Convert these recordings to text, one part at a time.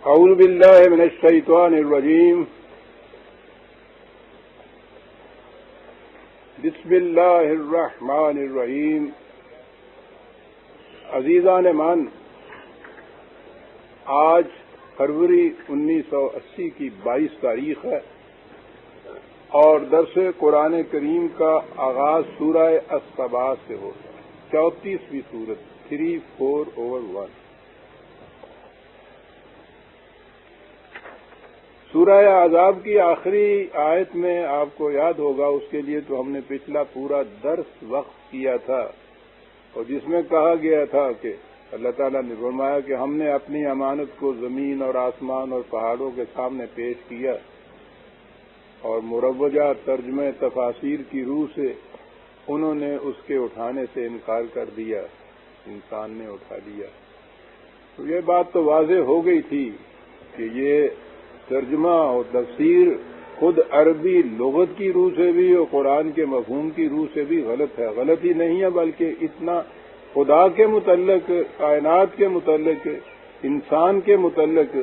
اعوذ باللہ من الشیطان الرجیم بسم اللہ الرحمن الرحیم. عزیزان من، آج فروری 1980 کی 22 تاریخ ہے اور درس قرآن کریم کا آغاز سورہ السبا سے ہوگا. 34ویں سورت 3-4/1. سورہ احزاب کی آخری آیت میں آپ کو یاد ہوگا، اس کے لیے تو ہم نے پچھلا پورا درس وقف کیا تھا، اور جس میں کہا گیا تھا کہ اللہ تعالیٰ نے فرمایا کہ ہم نے اپنی امانت کو زمین اور آسمان اور پہاڑوں کے سامنے پیش کیا، اور مروجہ ترجمہ تفاسیر کی روح سے انہوں نے اس کے اٹھانے سے انکار کر دیا، انسان نے اٹھا لیا. تو یہ بات تو واضح ہو گئی تھی کہ یہ ترجمہ اور تفسیر خود عربی لغت کی روح سے بھی اور قرآن کے مفہوم کی روح سے بھی غلط ہے. غلط ہی نہیں ہے، بلکہ اتنا خدا کے متعلق، کائنات کے متعلق، انسان کے متعلق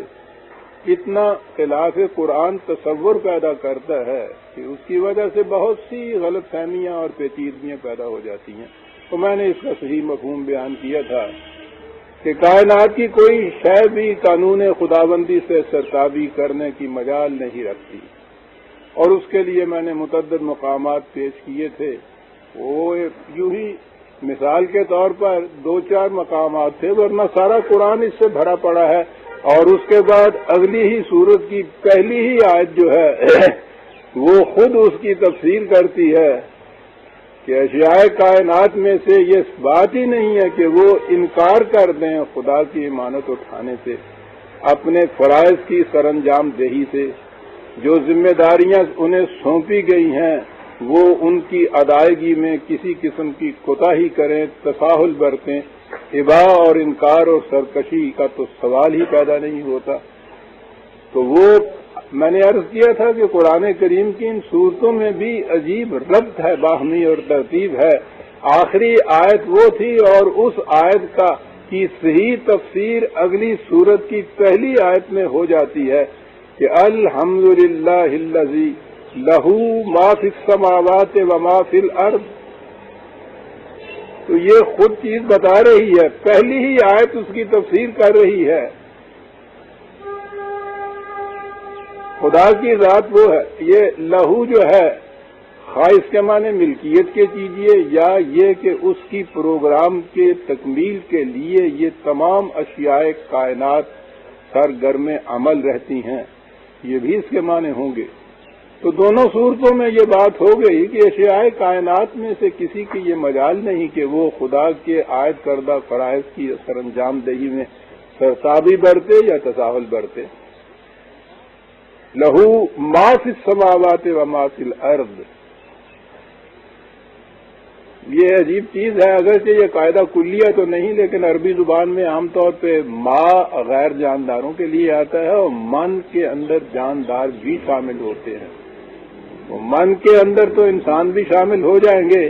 اتنا خلاف قرآن تصور پیدا کرتا ہے کہ اس کی وجہ سے بہت سی غلط فہمیاں اور پیچیدگیاں پیدا ہو جاتی ہیں. تو میں نے اس کا صحیح مفہوم بیان کیا تھا کہ کائنات کی کوئی شے بھی قانون خداوندی سے سرتابی کرنے کی مجال نہیں رکھتی، اور اس کے لیے میں نے متعدد مقامات پیش کیے تھے. وہ یوں ہی مثال کے طور پر 2-4 مقامات تھے، ورنہ سارا قرآن اس سے بھرا پڑا ہے. اور اس کے بعد اگلی ہی سورت کی پہلی ہی آیت جو ہے وہ خود اس کی تفسیر کرتی ہے کہ اشیاء کائنات میں سے یہ بات ہی نہیں ہے کہ وہ انکار کر دیں خدا کی امانت اٹھانے سے، اپنے فرائض کی سر انجام دہی سے. جو ذمہ داریاں انہیں سونپی گئی ہیں وہ ان کی ادائیگی میں کسی قسم کی کوتاہی کریں، تساہل برتیں. ابا اور انکار اور سرکشی کا تو سوال ہی پیدا نہیں ہوتا. تو وہ میں نے عرض کیا تھا کہ قرآن کریم کی ان صورتوں میں بھی عجیب ربط ہے، باہمی اور ترتیب ہے. آخری آیت وہ تھی اور اس آیت کی صحیح تفسیر اگلی سورت کی پہلی آیت میں ہو جاتی ہے کہ الحمدللہ الذی لہ ما فی السماوات و ما فی الارض. تو یہ خود چیز بتا رہی ہے، پہلی ہی آیت اس کی تفسیر کر رہی ہے. خدا کی ذات وہ ہے. یہ لہو جو ہے، خواہ اس کے معنی ملکیت کے کیجیے یا یہ کہ اس کی پروگرام کے تکمیل کے لیے یہ تمام اشیاء کائنات سرگرم عمل رہتی ہیں، یہ بھی اس کے معنی ہوں گے. تو دونوں صورتوں میں یہ بات ہو گئی کہ اشیاء کائنات میں سے کسی کی یہ مجال نہیں کہ وہ خدا کے عائد کردہ فرائض کی سر انجام دہی میں سرتابی برتے یا تساہل برتے. لہو ما فی السماوات و ما فی الارض. یہ عجیب چیز ہے، اگرچہ یہ قاعدہ کلیہ تو نہیں، لیکن عربی زبان میں عام طور پہ ما غیر جانداروں کے لیے آتا ہے، اور من کے اندر جاندار بھی شامل ہوتے ہیں. من کے اندر تو انسان بھی شامل ہو جائیں گے.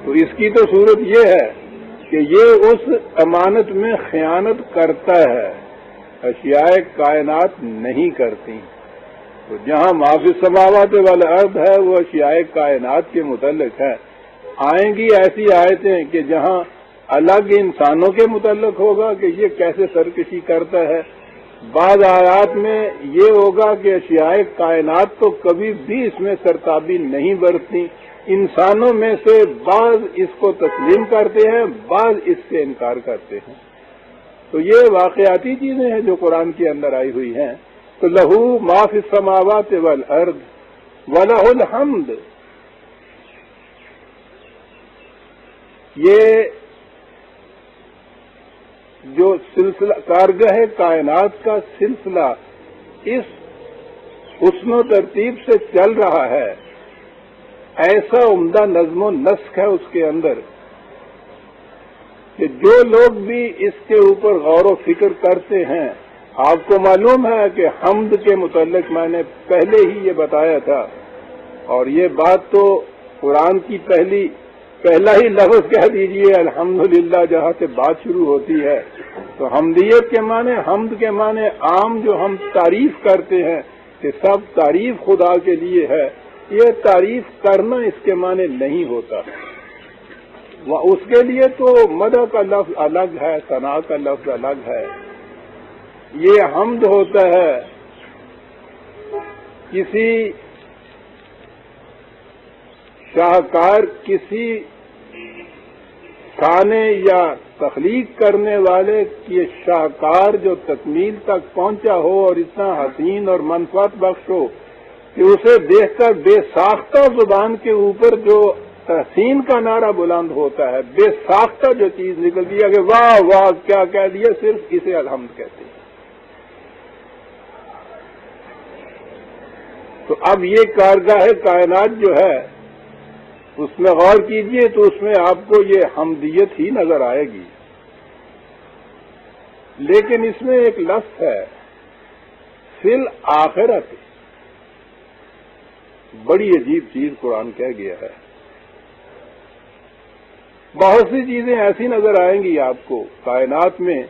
تو اس کی تو صورت یہ ہے کہ یہ اس امانت میں خیانت کرتا ہے، اشیاء کائنات نہیں کرتی. تو جہاں ما فی السماوات والارض ہے وہ اشیاء کائنات کے متعلق ہے. آئیں گی ایسی آیتیں کہ جہاں الگ انسانوں کے متعلق ہوگا کہ یہ کیسے سرکشی کرتا ہے. بعض آیات میں یہ ہوگا کہ اشیاء کائنات تو کبھی بھی اس میں سرتابی نہیں برتتی. انسانوں میں سے بعض اس کو تسلیم کرتے ہیں، بعض اس سے انکار کرتے ہیں. تو یہ واقعاتی چیزیں ہیں جو قرآن کے اندر آئی ہوئی ہیں. تو لہو ما فی السماوات والارض ولہ الحمد. یہ جو سلسلہ کارگہ کائنات کا سلسلہ اس حسن و ترتیب سے چل رہا ہے، ایسا عمدہ نظم و نسق ہے اس کے اندر کہ جو لوگ بھی اس کے اوپر غور و فکر کرتے ہیں. آپ کو معلوم ہے کہ حمد کے متعلق میں نے پہلے ہی یہ بتایا تھا، اور یہ بات تو قرآن کی پہلی پہلا ہی لفظ کہہ دیجئے الحمدللہ جہاں سے بات شروع ہوتی ہے، تو حمدیت کے معنی، حمد کے معنی عام جو ہم تعریف کرتے ہیں کہ سب تعریف خدا کے لیے ہے، یہ تعریف کرنا اس کے معنی نہیں ہوتا۔ اس کے لیے تو مدح کا لفظ الگ ہے، ثنا کا لفظ الگ ہے۔ یہ حمد ہوتا ہے کسی شاہکار، کسی کھانے یا تخلیق کرنے والے کی شاہکار جو تکمیل تک پہنچا ہو اور اتنا حسین اور منفعت بخش ہو کہ اسے دیکھ کر بے ساختہ زبان کے اوپر جو تحسین کا نعرہ بلند ہوتا ہے، بے ساختہ جو چیز نکلتی ہے کہ واہ واہ کیا کہہ دیا، صرف اسے الحمد کہتے ہیں۔ تو اب یہ کارگاہ کائنات جو ہے اس میں غور کیجئے تو اس میں آپ کو یہ حمدیت ہی نظر آئے گی، لیکن اس میں ایک لفظ ہے فی الآخرت، بڑی عجیب چیز قرآن کہہ گیا ہے۔ بہت سی چیزیں ایسی نظر آئیں گی آپ کو کائنات میں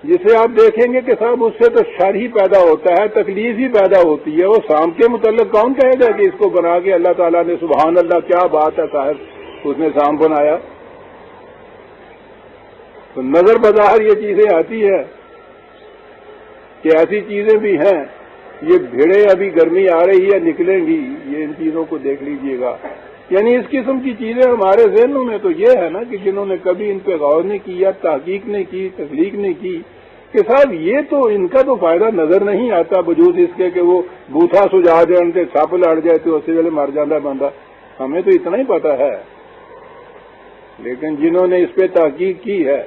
جسے آپ دیکھیں گے کہ صاحب اس سے تو شر ہی پیدا ہوتا ہے، تکلیف ہی پیدا ہوتی ہے۔ وہ سانپ کے متعلق کون کہے گا کہ اس کو بنا کے اللہ تعالیٰ نے، سبحان اللہ کیا بات ہے صاحب، اس نے سانپ بنایا؟ تو نظر بظاہر یہ چیزیں آتی ہیں کہ ایسی چیزیں بھی ہیں، یہ بھیڑیں ابھی گرمی آ رہی ہے نکلیں گی، یہ ان چیزوں کو دیکھ لیجئے گا۔ یعنی اس قسم کی چیزیں ہمارے ذہنوں میں تو یہ ہے نا کہ جنہوں نے کبھی ان پہ غور نہیں کیا، تحقیق نہیں کی، تخلیق نہیں کی، کہ صاحب یہ تو ان کا تو فائدہ نظر نہیں آتا، وجود اس کے کہ وہ بوتھا سجا دیں تے سپ لڑ جائے تو اسی ویلے مر جاتا ہے بندہ، ہمیں تو اتنا ہی پتا ہے۔ لیکن جنہوں نے اس پہ تحقیق کی ہے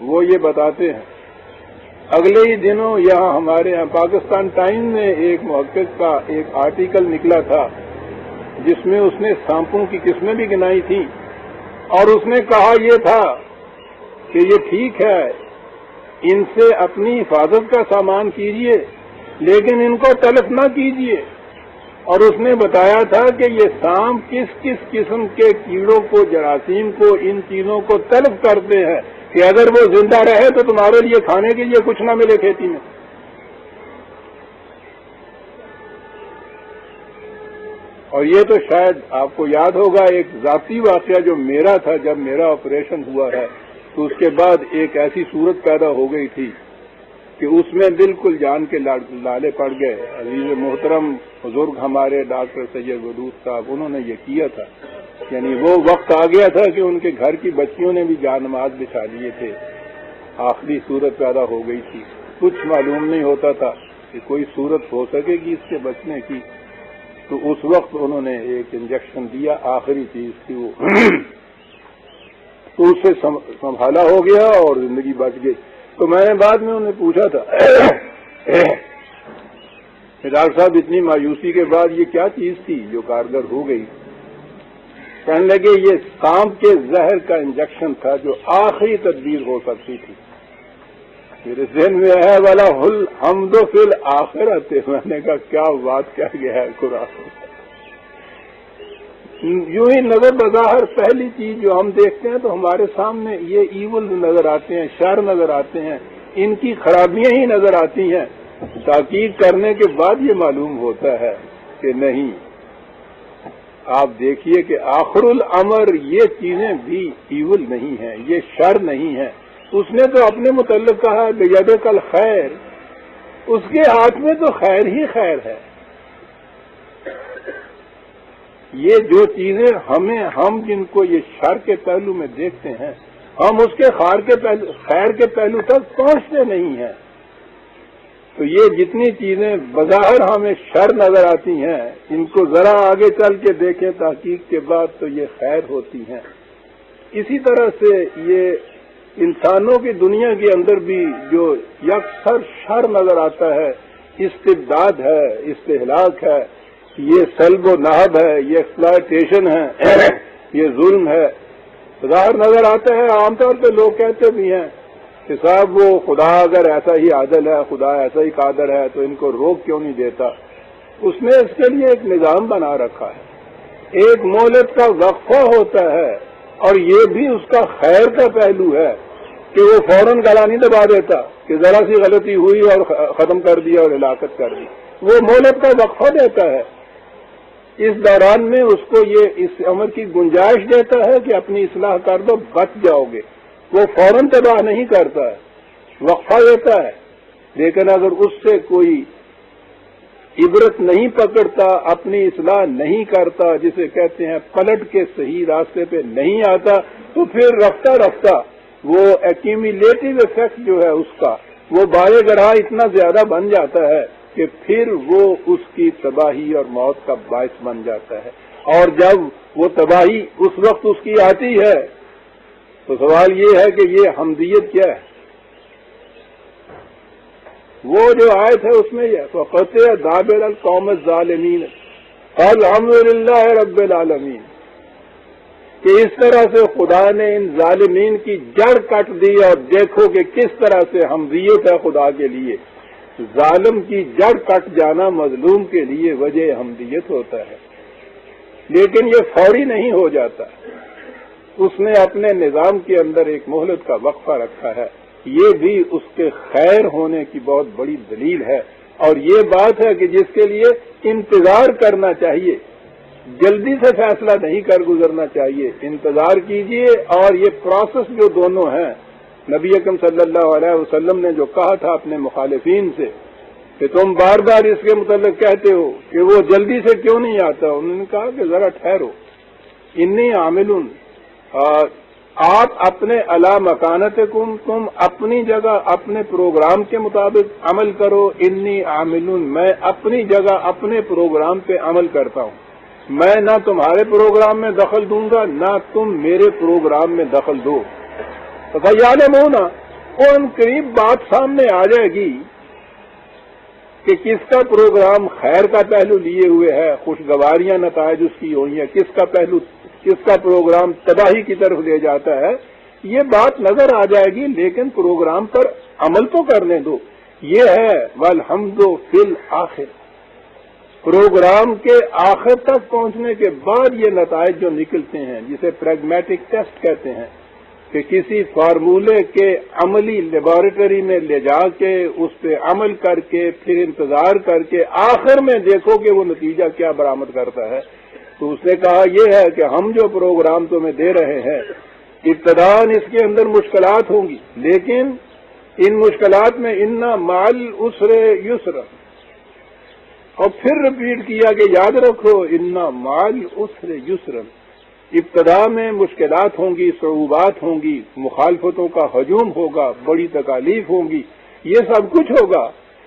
وہ یہ بتاتے ہیں۔ اگلے ہی دنوں یہاں ہمارے یہاں پاکستان ٹائم میں ایک محقق کا ایک آرٹیکل نکلا تھا جس میں اس نے سانپوں کی قسمیں بھی گنائی تھیں، اور اس نے کہا یہ تھا کہ یہ ٹھیک ہے ان سے اپنی حفاظت کا سامان کیجئے لیکن ان کو تلف نہ کیجئے، اور اس نے بتایا تھا کہ یہ سانپ کس کس قسم کے کیڑوں کو، جراثیم کو، ان چیزوں کو تلف کرتے ہیں کہ اگر وہ زندہ رہے تو تمہارے لیے کھانے کے لیے کچھ نہ ملے کھیتی میں۔ اور یہ تو شاید آپ کو یاد ہوگا ایک ذاتی واقعہ جو میرا تھا، جب میرا آپریشن ہوا ہے تو اس کے بعد ایک ایسی صورت پیدا ہو گئی تھی کہ اس میں بالکل جان کے لالے پڑ گئے۔ عزیز محترم بزرگ ہمارے ڈاکٹر سید ودود صاحب، انہوں نے یہ کیا تھا، یعنی وہ وقت آ گیا تھا کہ ان کے گھر کی بچیوں نے بھی جان نماز بچھا لیے تھے، آخری صورت پیدا ہو گئی تھی، کچھ معلوم نہیں ہوتا تھا کہ کوئی صورت ہو سکے گی اس سے بچنے کی۔ تو اس وقت انہوں نے ایک انجیکشن دیا، آخری چیز تھی وہ، تو اس سے سنبھالا ہو گیا اور زندگی بچ گئی۔ تو میں نے بعد میں انہیں پوچھا تھا کہ ڈاکٹر صاحب اتنی مایوسی کے بعد یہ کیا چیز تھی جو کارگر ہو گئی؟ کہنے لگے یہ سانپ کے زہر کا انجیکشن تھا جو آخری تدبیر ہو سکتی تھی۔ میرے ذہن میں ہے والا الحمد فی الآخرت، میں نے کہا کیا بات کہہ گیا ہے قرآن۔ یوں ہی نظر بظاہر پہلی چیز جو ہم دیکھتے ہیں تو ہمارے سامنے یہ ایول نظر آتے ہیں، شر نظر آتے ہیں، ان کی خرابیاں ہی نظر آتی ہیں۔ تحقیق کرنے کے بعد یہ معلوم ہوتا ہے کہ نہیں، آپ دیکھیے کہ آخر الامر یہ چیزیں بھی ایول نہیں ہیں، یہ شر نہیں ہے۔ اس نے تو اپنے متعلق کہا بیدک الخیر، اس کے ہاتھ میں تو خیر ہی خیر ہے۔ یہ جو چیزیں ہم جن کو یہ شر کے پہلو میں دیکھتے ہیں، ہم اس کے خیر کے پہلو تک پہنچتے نہیں ہیں۔ تو یہ جتنی چیزیں بظاہر ہمیں شر نظر آتی ہیں، ان کو ذرا آگے چل کے دیکھیں تحقیق کے بعد تو یہ خیر ہوتی ہیں۔ اسی طرح سے یہ انسانوں کی دنیا کے اندر بھی جو یکسر شر نظر آتا ہے، استبداد ہے، استہلاک ہے، یہ سلب و نہب ہے، یہ ایکسپلائٹیشن ہے، یہ ظلم ہے، ظاہر نظر آتا ہے۔ عام طور پہ لوگ کہتے بھی ہیں کہ صاحب وہ خدا اگر ایسا ہی عادل ہے، خدا ایسا ہی قادر ہے تو ان کو روک کیوں نہیں دیتا؟ اس نے اس کے لیے ایک نظام بنا رکھا ہے ایک مہلت کا وقفہ ہوتا ہے، اور یہ بھی اس کا خیر کا پہلو ہے کہ وہ فوراً گلا نہیں دبا دیتا کہ ذرا سی غلطی ہوئی اور ختم کر دیا اور ہلاکت کر دی. وہ مہلت کا وقفہ دیتا ہے، اس دوران میں اس کو یہ اس عمر کی گنجائش دیتا ہے کہ اپنی اصلاح کر دو، بچ جاؤ گے. وہ فوراً تباہ نہیں کرتا ہے، وقفہ دیتا ہے. لیکن اگر اس سے کوئی عبرت نہیں پکڑتا، اپنی اصلاح نہیں کرتا، جسے کہتے ہیں پلٹ کے صحیح راستے پہ نہیں آتا، تو پھر رفتہ رفتہ وہ ایکیومولیٹو ایفیکٹ جو ہے اس کا، وہ بارے گڑھا اتنا زیادہ بن جاتا ہے کہ پھر وہ اس کی تباہی اور موت کا باعث بن جاتا ہے. اور جب وہ تباہی اس وقت اس کی آتی ہے تو سوال یہ ہے کہ یہ حمدیت کیا ہے؟ وہ جو آیت ہے اس میں یہ فَقَطِعَ دَابِرَ الْقَوْمِ الظَّالِمِينَ الْحَمْدُلِلَّهِ رَبِّ الْعَالَمِينَ، کہ اس طرح سے خدا نے ان ظالمین کی جڑ کٹ دی. اور دیکھو کہ کس طرح سے حمدیت ہے خدا کے لیے. ظالم کی جڑ کٹ جانا مظلوم کے لیے وجہ حمدیت ہوتا ہے. لیکن یہ فوری نہیں ہو جاتا، اس نے اپنے نظام کے اندر ایک مہلت کا وقفہ رکھا ہے. یہ بھی اس کے خیر ہونے کی بہت بڑی دلیل ہے. اور یہ بات ہے کہ جس کے لیے انتظار کرنا چاہیے، جلدی سے فیصلہ نہیں کر گزرنا چاہیے. انتظار کیجئے. اور یہ پروسیس جو دونوں ہیں، نبی اکرم صلی اللہ علیہ وسلم نے جو کہا تھا اپنے مخالفین سے کہ تم بار بار اس کے متعلق کہتے ہو کہ وہ جلدی سے کیوں نہیں آتا، انہوں نے کہا کہ ذرا ٹھہرو. انی عاملون، آپ اپنے علی مکانتکم، تم اپنی جگہ اپنے پروگرام کے مطابق عمل کرو. انی عاملون، میں اپنی جگہ اپنے پروگرام پہ عمل کرتا ہوں. میں نہ تمہارے پروگرام میں دخل دوں گا نہ تم میرے پروگرام میں دخل دو. فَيَعْلَمُونَ، ان قریب بات سامنے آ جائے گی کہ کس کا پروگرام خیر کا پہلو لیے ہوئے ہے، خوشگواریاں نتائج اس کی ہوئی ہیں، کس کا پروگرام تباہی کی طرف لے جاتا ہے. یہ بات نظر آ جائے گی، لیکن پروگرام پر عمل تو کرنے دو. یہ ہے وَالْحَمْدُ فِي الْآخِرِ، پروگرام کے آخر تک پہنچنے کے بعد یہ نتائج جو نکلتے ہیں، جسے پریگمیٹک ٹیسٹ کہتے ہیں، کہ کسی فارمولے کے عملی لیبارٹری میں لے جا کے اس پہ عمل کر کے پھر انتظار کر کے آخر میں دیکھو کہ وہ نتیجہ کیا برآمد کرتا ہے. تو اس نے کہا یہ ہے کہ ہم جو پروگرام تمہیں دے رہے ہیں، ابتداءً اس کے اندر مشکلات ہوں گی، لیکن ان مشکلات میں انا مال عسر یسر، اور پھر ریپیٹ کیا کہ یاد رکھو انا مال عسر یسر. ابتدا میں مشکلات ہوں گی، صعوبات ہوں گی، مخالفتوں کا ہجوم ہوگا، بڑی تکالیف ہوں گی، یہ سب کچھ ہوگا.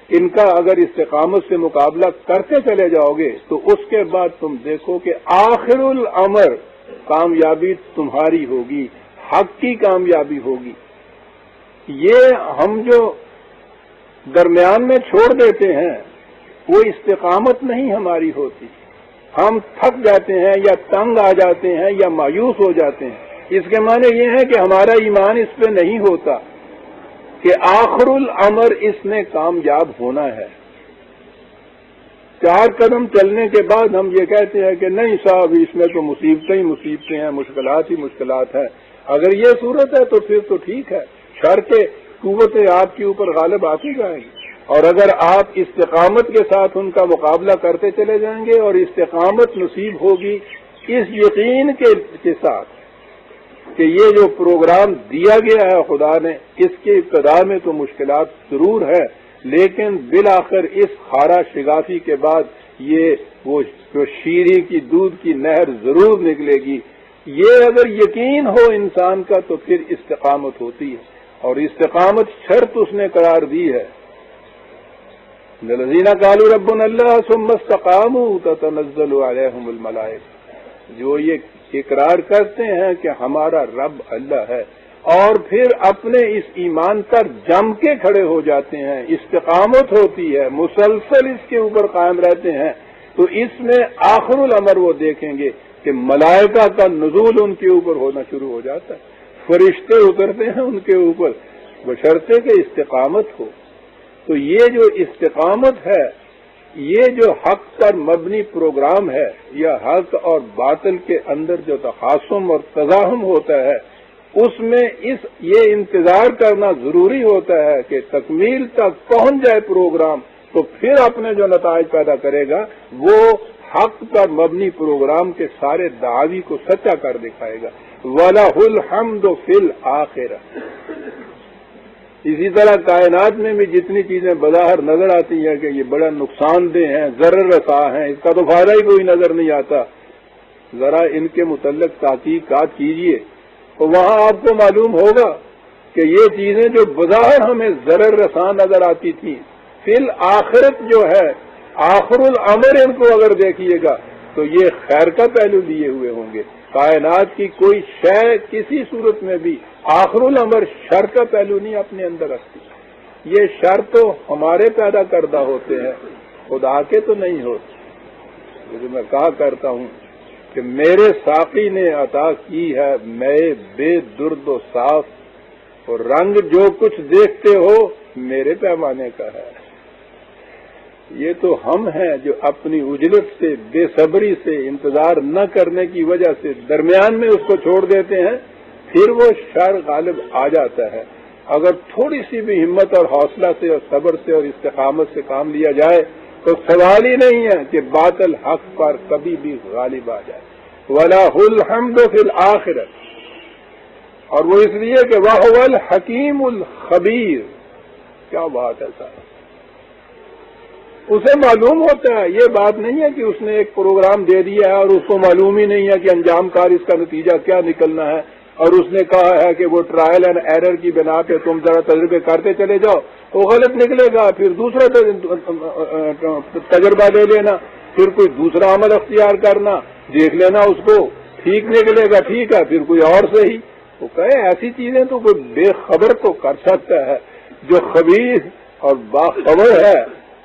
ان کا اگر استقامت سے مقابلہ کرتے چلے جاؤ گے تو اس کے بعد تم دیکھو کہ آخر الامر کامیابی تمہاری ہوگی، حق کی کامیابی ہوگی. یہ ہم جو درمیان میں چھوڑ دیتے ہیں وہ استقامت نہیں ہماری ہوتی. ہم تھک جاتے ہیں یا تنگ آ جاتے ہیں یا مایوس ہو جاتے ہیں. اس کے معنی یہ ہے کہ ہمارا ایمان اس پہ نہیں ہوتا کہ آخر الامر اس میں کامیاب ہونا ہے. 4 قدم چلنے کے بعد ہم یہ کہتے ہیں کہ نہیں صاحب اس میں تو مصیبتیں ہی مصیبتیں ہیں، مشکلات ہی مشکلات ہیں. اگر یہ صورت ہے تو پھر تو ٹھیک ہے، شرط قوتیں آپ کے اوپر غالب آتی جائیں گی. اور اگر آپ استقامت کے ساتھ ان کا مقابلہ کرتے چلے جائیں گے اور استقامت نصیب ہوگی اس یقین کے ساتھ کہ یہ جو پروگرام دیا گیا ہے خدا نے، اس کے ابتدا میں تو مشکلات ضرور ہے، لیکن بالآخر اس خارا شگافی کے بعد یہ وہ جو شیریں کی دودھ کی نہر ضرور نکلے گی. یہ اگر یقین ہو انسان کا تو پھر استقامت ہوتی ہے. اور استقامت شرط اس نے قرار دی ہے. الذین قالوا ربنا اللہ ثم استقاموا تتنزل علیہم الملائکہ، جو یہ اقرار کرتے ہیں کہ ہمارا رب اللہ ہے اور پھر اپنے اس ایمان پر جم کے کھڑے ہو جاتے ہیں، استقامت ہوتی ہے، مسلسل اس کے اوپر قائم رہتے ہیں، تو اس میں آخر الامر وہ دیکھیں گے کہ ملائکہ کا نزول ان کے اوپر ہونا شروع ہو جاتا ہے، فرشتے اترتے ہیں ان کے اوپر، بشرطے کہ استقامت ہو. تو یہ جو استقامت ہے یہ جو حق پر مبنی پروگرام ہے یا حق اور باطل کے اندر جو تخاصم اور تزاحم ہوتا ہے اس میں یہ انتظار کرنا ضروری ہوتا ہے کہ تکمیل تک پہنچ جائے پروگرام، تو پھر اپنے جو نتائج پیدا کرے گا وہ حق پر مبنی پروگرام کے سارے دعوی کو سچا کر دکھائے گا۔ وَلَهُ الْحَمْدُ فِي الْآخِرَةِ۔ اسی طرح کائنات میں بھی جتنی چیزیں بظاہر نظر آتی ہیں کہ یہ بڑا نقصان دہ ہیں، ضرر رسا ہیں، اس کا تو فائدہ ہی کوئی نظر نہیں آتا، ذرا ان کے متعلق تحقیقات کیجئے تو وہاں آپ کو معلوم ہوگا کہ یہ چیزیں جو بظاہر ہمیں ضرر رساں نظر آتی تھیں، فی الآخرت جو ہے آخر الامر ان کو اگر دیکھیے گا تو یہ خیر کا پہلو لیے ہوئے ہوں گے۔ کائنات کی کوئی شے کسی صورت میں بھی آخر الامر شر کا پہلو نہیں اپنے اندر رکھتی، یہ شر تو ہمارے پیدا کردہ ہوتے ہیں، خدا کے تو نہیں ہوتے۔ جو میں کہا کرتا ہوں کہ میرے ساقی نے عطا کی ہے میں بے درد و صاف، اور رنگ جو کچھ دیکھتے ہو میرے پیمانے کا ہے۔ یہ تو ہم ہیں جو اپنی اجلت سے، بے صبری سے، انتظار نہ کرنے کی وجہ سے درمیان میں اس کو چھوڑ دیتے ہیں، پھر وہ شر غالب آ جاتا ہے۔ اگر تھوڑی سی بھی ہمت اور حوصلہ سے اور صبر سے اور استقامت سے کام لیا جائے تو سوال ہی نہیں ہے کہ باطل حق پر کبھی بھی غالب آ جائے۔ وَلَهُ الْحَمْدُ فِي الْآخِرَةِ، اور وہ اس لیے کہ وَهُوَ الْحَكِيمُ الْخَبِيرُ۔ کیا بات ہے صاحب، اسے معلوم ہوتا ہے، یہ بات نہیں ہے کہ اس نے ایک پروگرام دے دیا ہے اور اس کو معلوم ہی نہیں ہے کہ انجام کار اس کا نتیجہ کیا نکلنا ہے، اور اس نے کہا ہے کہ وہ ٹرائل اینڈ ایرر کی بنا پہ تم ذرا تجربے کرتے چلے جاؤ، وہ غلط نکلے گا، پھر دوسرا تجربہ لے لینا، پھر کوئی دوسرا عمل اختیار کرنا، دیکھ لینا اس کو ٹھیک نکلے گا ٹھیک ہے، پھر کوئی اور صحیح۔ وہ کہے ایسی چیزیں تو کوئی بے خبر تو کر سکتا ہے، جو خبیر اور باخبر ہے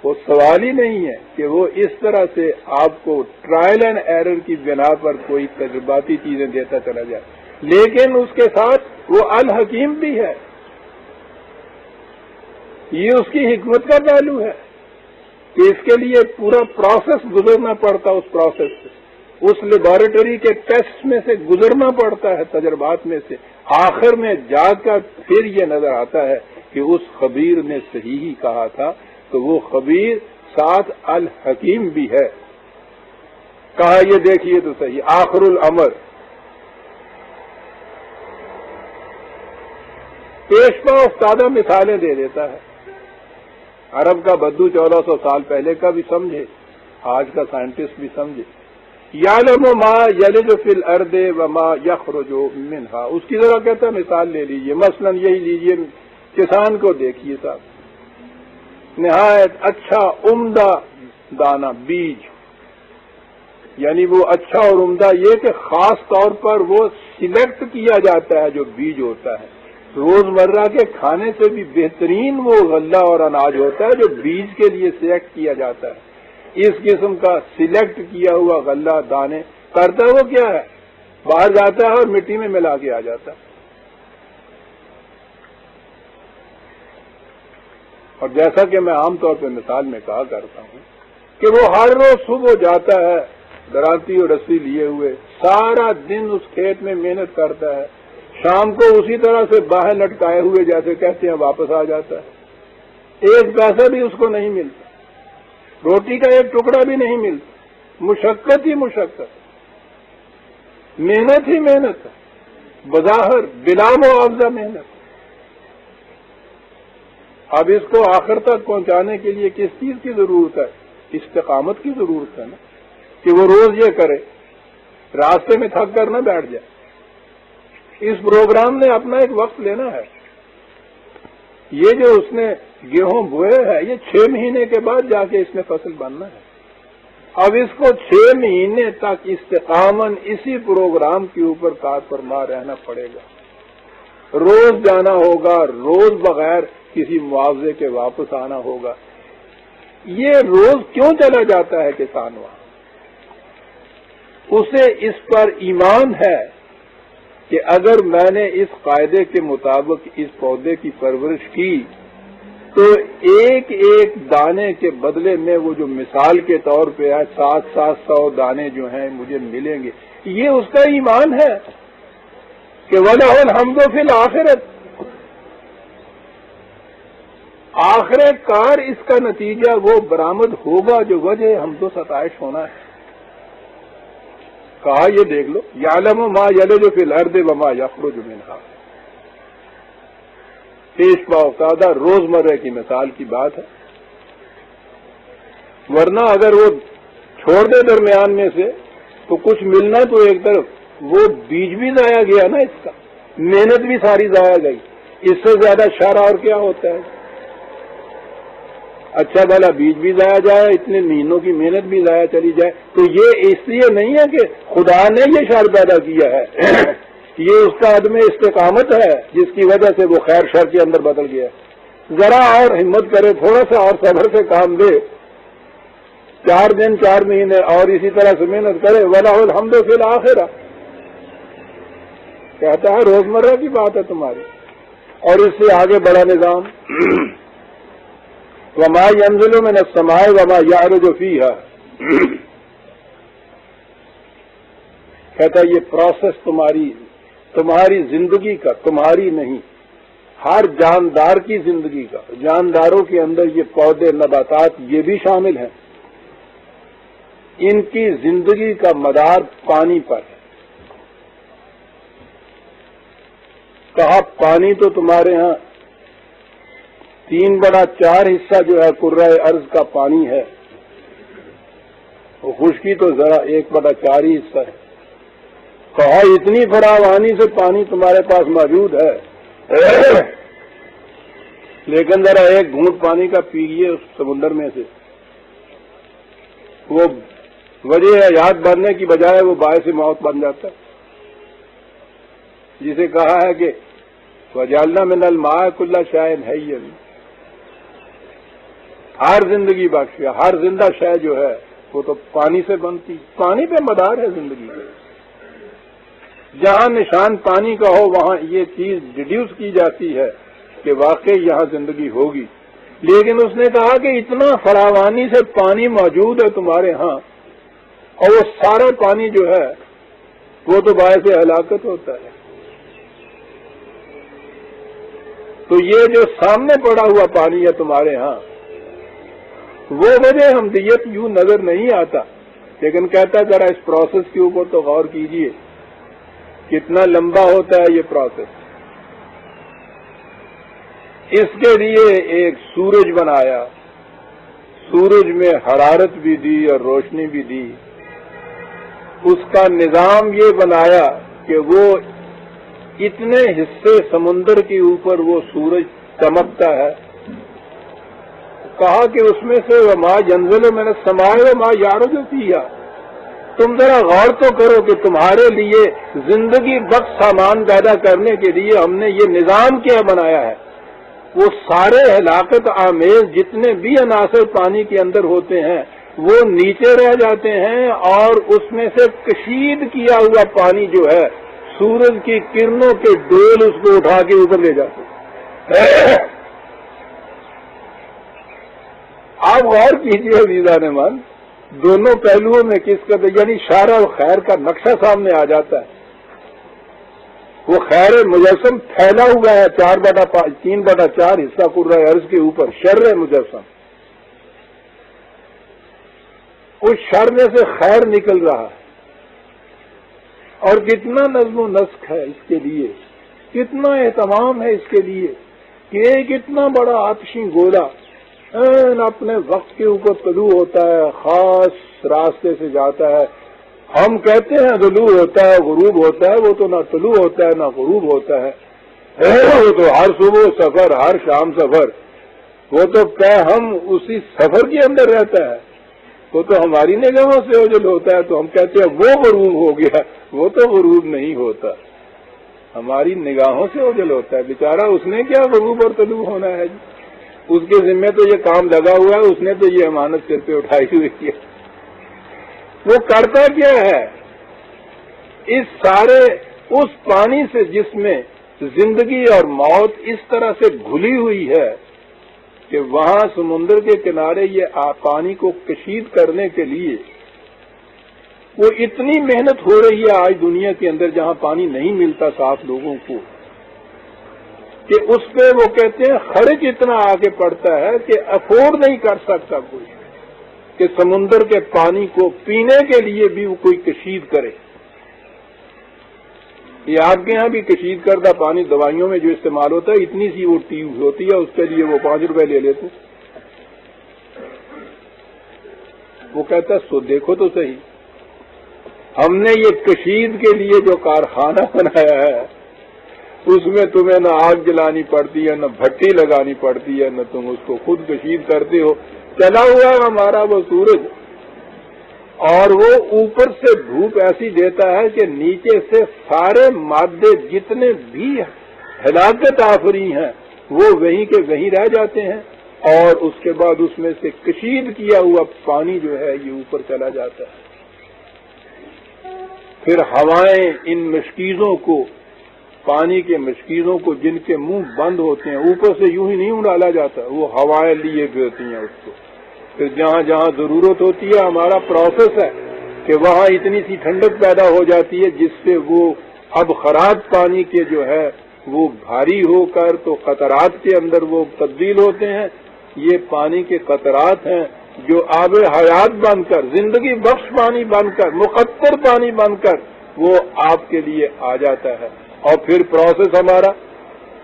وہ سوال ہی نہیں ہے کہ وہ اس طرح سے آپ کو ٹرائل اینڈ ایرر کی بنا پر کوئی تجرباتی چیزیں دیتا چلا جائے، لیکن اس کے ساتھ وہ الحکیم بھی ہے۔ یہ اس کی حکمت کا پہلو ہے کہ اس کے لیے پورا پروسیس گزرنا پڑتا، اس پروسیس سے، اس لیبارٹری کے ٹیسٹ میں سے گزرنا پڑتا ہے، تجربات میں سے، آخر میں جا کر پھر یہ نظر آتا ہے کہ اس خبیر نے صحیح ہی کہا تھا، تو وہ خبیر ساتھ الحکیم بھی ہے۔ کہا یہ دیکھیے تو صحیح، آخر الامر۔ پیشوا افتادہ مثالیں دے دیتا ہے، عرب کا بدو 1400 سال پہلے کا بھی سمجھے، آج کا سائنٹسٹ بھی سمجھے۔ یعلم ما یلج فی الارض وما یخرج منہا، اس کی ذرا کہتا مثال لے لیجئے، مثلا یہی لیجئے، کسان کو دیکھیے صاحب، نہایت اچھا عمدہ دانہ بیج، یعنی وہ اچھا اور عمدہ یہ کہ خاص طور پر وہ سلیکٹ کیا جاتا ہے جو بیج ہوتا ہے، روزمرہ کے کھانے سے بھی بہترین وہ غلہ اور اناج ہوتا ہے جو بیج کے لیے سلیکٹ کیا جاتا ہے۔ اس قسم کا سلیکٹ کیا ہوا غلہ دانے کرتا وہ کیا ہے، باہر جاتا ہے اور مٹی میں ملا کے آ جاتا ہے، اور جیسا کہ میں عام طور پہ مثال میں کہا کرتا ہوں کہ وہ ہر روز صبح جاتا ہے درانتی اور رسی لیے ہوئے، سارا دن اس کھیت میں محنت کرتا ہے، شام کو اسی طرح سے باہر لٹکائے ہوئے جیسے کہتے ہیں واپس آ جاتا ہے، ایک پیسہ بھی اس کو نہیں ملتا، روٹی کا ایک ٹکڑا بھی نہیں ملتا، مشقت ہی مشقت، محنت ہی محنت، بظاہر بلا معاوضہ محنت۔ اب اس کو آخر تک پہنچانے کے لیے کس چیز کی ضرورت ہے؟ استقامت کی ضرورت ہے نا، کہ وہ روز یہ کرے، راستے میں تھک کر نہ بیٹھ جائے۔ اس پروگرام نے اپنا ایک وقت لینا ہے، یہ جو اس نے گیہوں بوئے ہے یہ 6 مہینے کے بعد جا کے اس میں فصل بننا ہے، اب اس کو 6 مہینے تک استقامت اسی پروگرام کے اوپر کار فرما رہنا پڑے گا، روز جانا ہوگا، روز بغیر کسی معاوضے کے واپس آنا ہوگا۔ یہ روز کیوں چلا جاتا ہے کسان وہاں؟ اسے اس پر ایمان ہے کہ اگر میں نے اس قاعدے کے مطابق اس پودے کی پرورش کی تو ایک ایک دانے کے بدلے میں وہ جو مثال کے طور پہ ہے 700 دانے جو ہیں مجھے ملیں گے، یہ اس کا ایمان ہے کہ وَلَهُ الْحَمْدُ فِي الْآخِرَةِ، آخر کار اس کا نتیجہ وہ برآمد ہوگا جو وجہ حمد و ستائش ہونا ہے۔ کہا یہ دیکھ لو، یعلم ما یلج فی الارض وما یخرج منہا، پیش باوقادہ روزمرہ کی مثال کی بات ہے، ورنہ اگر وہ چھوڑ دے درمیان میں سے تو کچھ ملنا تو ایک طرف وہ بیج بھی ضائع گیا نا، اس کا محنت بھی ساری ضائع گئی، اس سے زیادہ شر اور کیا ہوتا ہے؟ اچھا بھلا بیج بھی ضائع جائے، اتنے مہینوں کی محنت بھی ضائع چلی جائے، تو یہ اس لیے نہیں ہے کہ خدا نے یہ شر پیدا کیا ہے یہ اس کا عدم استقامت ہے جس کی وجہ سے وہ خیر شر کے اندر بدل گیا۔ ذرا اور ہمت کرے، تھوڑا سا اور صبر سے کام دے، 4 دن 4 مہینے اور اسی طرح سے محنت کرے، وَلَهُ الْحَمْدُ فِي الْآخِرَةِ، کہتا ہے روزمرہ کی بات ہے تمہاری۔ اور اس سے آگے بڑا نظام وَمَا يَنزِلُ مِنَ السَّمَاءِ وَمَا يَعْرُجُ فِيهَا، کہتا ہے یہ پروسیس تمہاری زندگی کا، تمہاری نہیں، ہر جاندار کی زندگی کا، جانداروں کے اندر یہ پودے نباتات یہ بھی شامل ہیں، ان کی زندگی کا مدار پانی پر ہے۔ کہا پانی تو تمہارے ہاں 3/4 حصہ جو ہے کرۂ ارض کا پانی ہے، خشکی تو ذرا 1/4 ہی حصہ ہے۔ کہا اتنی فراوانی سے پانی تمہارے پاس موجود ہے لیکن ذرا ایک گھونٹ پانی کا پیجیے اس سمندر میں سے، وہ وجہ حیات بننے کی بجائے وہ باعث موت بن جاتا ہے، جسے کہا ہے کہ وَجَعَلْنَا مِنَ الْمَاءِ كُلَّ شَيْءٍ حَيٍّ، ہر زندگی بخش، ہر زندہ شے جو ہے وہ تو پانی سے بنتی، پانی پہ مدار ہے زندگی کا۔ جہاں نشان پانی کا ہو وہاں یہ چیز ڈیڈیوس کی جاتی ہے کہ واقعی یہاں زندگی ہوگی، لیکن اس نے کہا کہ اتنا فراوانی سے پانی موجود ہے تمہارے ہاں، اور وہ سارا پانی جو ہے وہ تو باعث ہلاکت ہوتا ہے۔ تو یہ جو سامنے پڑا ہوا پانی ہے تمہارے ہاں، وہ وجہ حمدیت یوں نظر نہیں آتا، لیکن کہتا ہے ذرا اس پروسیس کے اوپر تو غور کیجئے، کتنا لمبا ہوتا ہے یہ پروسیس۔ اس کے لیے ایک سورج بنایا، سورج میں حرارت بھی دی اور روشنی بھی دی، اس کا نظام یہ بنایا کہ وہ اتنے حصے سمندر کے اوپر وہ سورج چمکتا ہے، کہا کہ اس میں سے وَمَا يَنزِلُ مِنَ السَّمَاءِ وَمَا يَعْرُجُ فِيهَا، تم ذرا غور تو کرو کہ تمہارے لیے زندگی بخش سامان پیدا کرنے کے لیے ہم نے یہ نظام کیا بنایا ہے۔ وہ سارے ہلاکت آمیز جتنے بھی عناصر پانی کے اندر ہوتے ہیں وہ نیچے رہ جاتے ہیں، اور اس میں سے کشید کیا ہوا پانی جو ہے سورج کی کرنوں کے ڈول اس کو اٹھا کے اوپر لے جاتے ہیں۔ آپ غور کیجیے عزیزان من، دونوں پہلوؤں میں کس قدر یعنی شر اور خیر کا نقشہ سامنے آ جاتا ہے۔ وہ خیر مجسم پھیلا ہوا ہے 3/4 حصہ کرۂ ارض کے اوپر، شر مجسم، اس شر میں سے خیر نکل رہا ہے، اور کتنا نظم و نسق ہے اس کے لیے، کتنا اہتمام ہے اس کے لیے کہ ایک اتنا بڑا آتشی گولا اپنے وقت کے اوپر طلوع ہوتا ہے، خاص راستے سے جاتا ہے۔ ہم کہتے ہیں طلوع ہوتا ہے غروب ہوتا ہے، وہ تو نہ طلوع ہوتا ہے نہ غروب ہوتا ہے، وہ تو ہر صبح سفر ہر شام سفر، وہ تو ہم اسی سفر کے اندر رہتا ہے، وہ تو ہماری نگاہوں سے اوجل ہوتا ہے، تو ہم کہتے ہیں وہ غروب ہو گیا، وہ تو غروب نہیں ہوتا، ہماری نگاہوں سے اوجل ہوتا ہے۔ بیچارہ اس نے کیا غروب اور طلوع ہونا ہے جی، اس کے ذمہ تو یہ کام لگا ہوا ہے، اس نے تو یہ امانت سر پہ اٹھائی ہوئی ہے۔ وہ کرتا کیا ہے؟ اس سارے اس پانی سے جس میں زندگی اور موت اس طرح سے گھلی ہوئی ہے کہ وہاں سمندر کے کنارے یہ پانی کو کشید کرنے کے لیے وہ اتنی محنت ہو رہی ہے آج دنیا کے اندر جہاں پانی نہیں ملتا صاف لوگوں کو، کہ اس پہ وہ کہتے ہیں خرچ اتنا آگے پڑتا ہے کہ افورڈ نہیں کر سکتا کوئی کہ سمندر کے پانی کو پینے کے لیے بھی وہ کوئی کشید کرے۔ یہ آپ کے ہاں بھی کشید کردہ پانی دوائیوں میں جو استعمال ہوتا ہے، اتنی سی وہ ٹیوب ہوتی ہے، اس کے لیے وہ 5 روپے لے لیتے۔ وہ کہتا ہے سو دیکھو تو صحیح، ہم نے یہ کشید کے لیے جو کارخانہ بنایا ہے اس میں تمہیں نہ آگ جلانی پڑتی ہے، نہ بھٹی لگانی پڑتی ہے، نہ تم اس کو خود کشید کرتے ہو، چلا ہوا ہے ہمارا وہ سورج، اور وہ اوپر سے دھوپ ایسی دیتا ہے کہ نیچے سے سارے مادے جتنے بھی ہلاکت آفری ہیں وہ وہیں کے وہیں رہ جاتے ہیں، اور اس کے بعد اس میں سے کشید کیا ہوا پانی جو ہے یہ اوپر چلا جاتا ہے۔ پھر ہوائیں ان مشکیزوں کو، پانی کے مشکیزوں کو جن کے منہ بند ہوتے ہیں، اوپر سے یوں ہی نہیں اڑالا جاتا، وہ ہوائیں لیے پھرتی ہیں اس کو۔ پھر جہاں جہاں ضرورت ہوتی ہے، ہمارا پروسیس ہے کہ وہاں اتنی سی ٹھنڈک پیدا ہو جاتی ہے جس سے وہ اب خراج پانی کے جو ہے وہ بھاری ہو کر تو قطرات کے اندر وہ تبدیل ہوتے ہیں۔ یہ پانی کے قطرات ہیں جو آب حیات بن کر، زندگی بخش پانی بن کر، مقطر پانی بن کر وہ آپ کے لیے آ جاتا ہے۔ اور پھر پروسیس ہمارا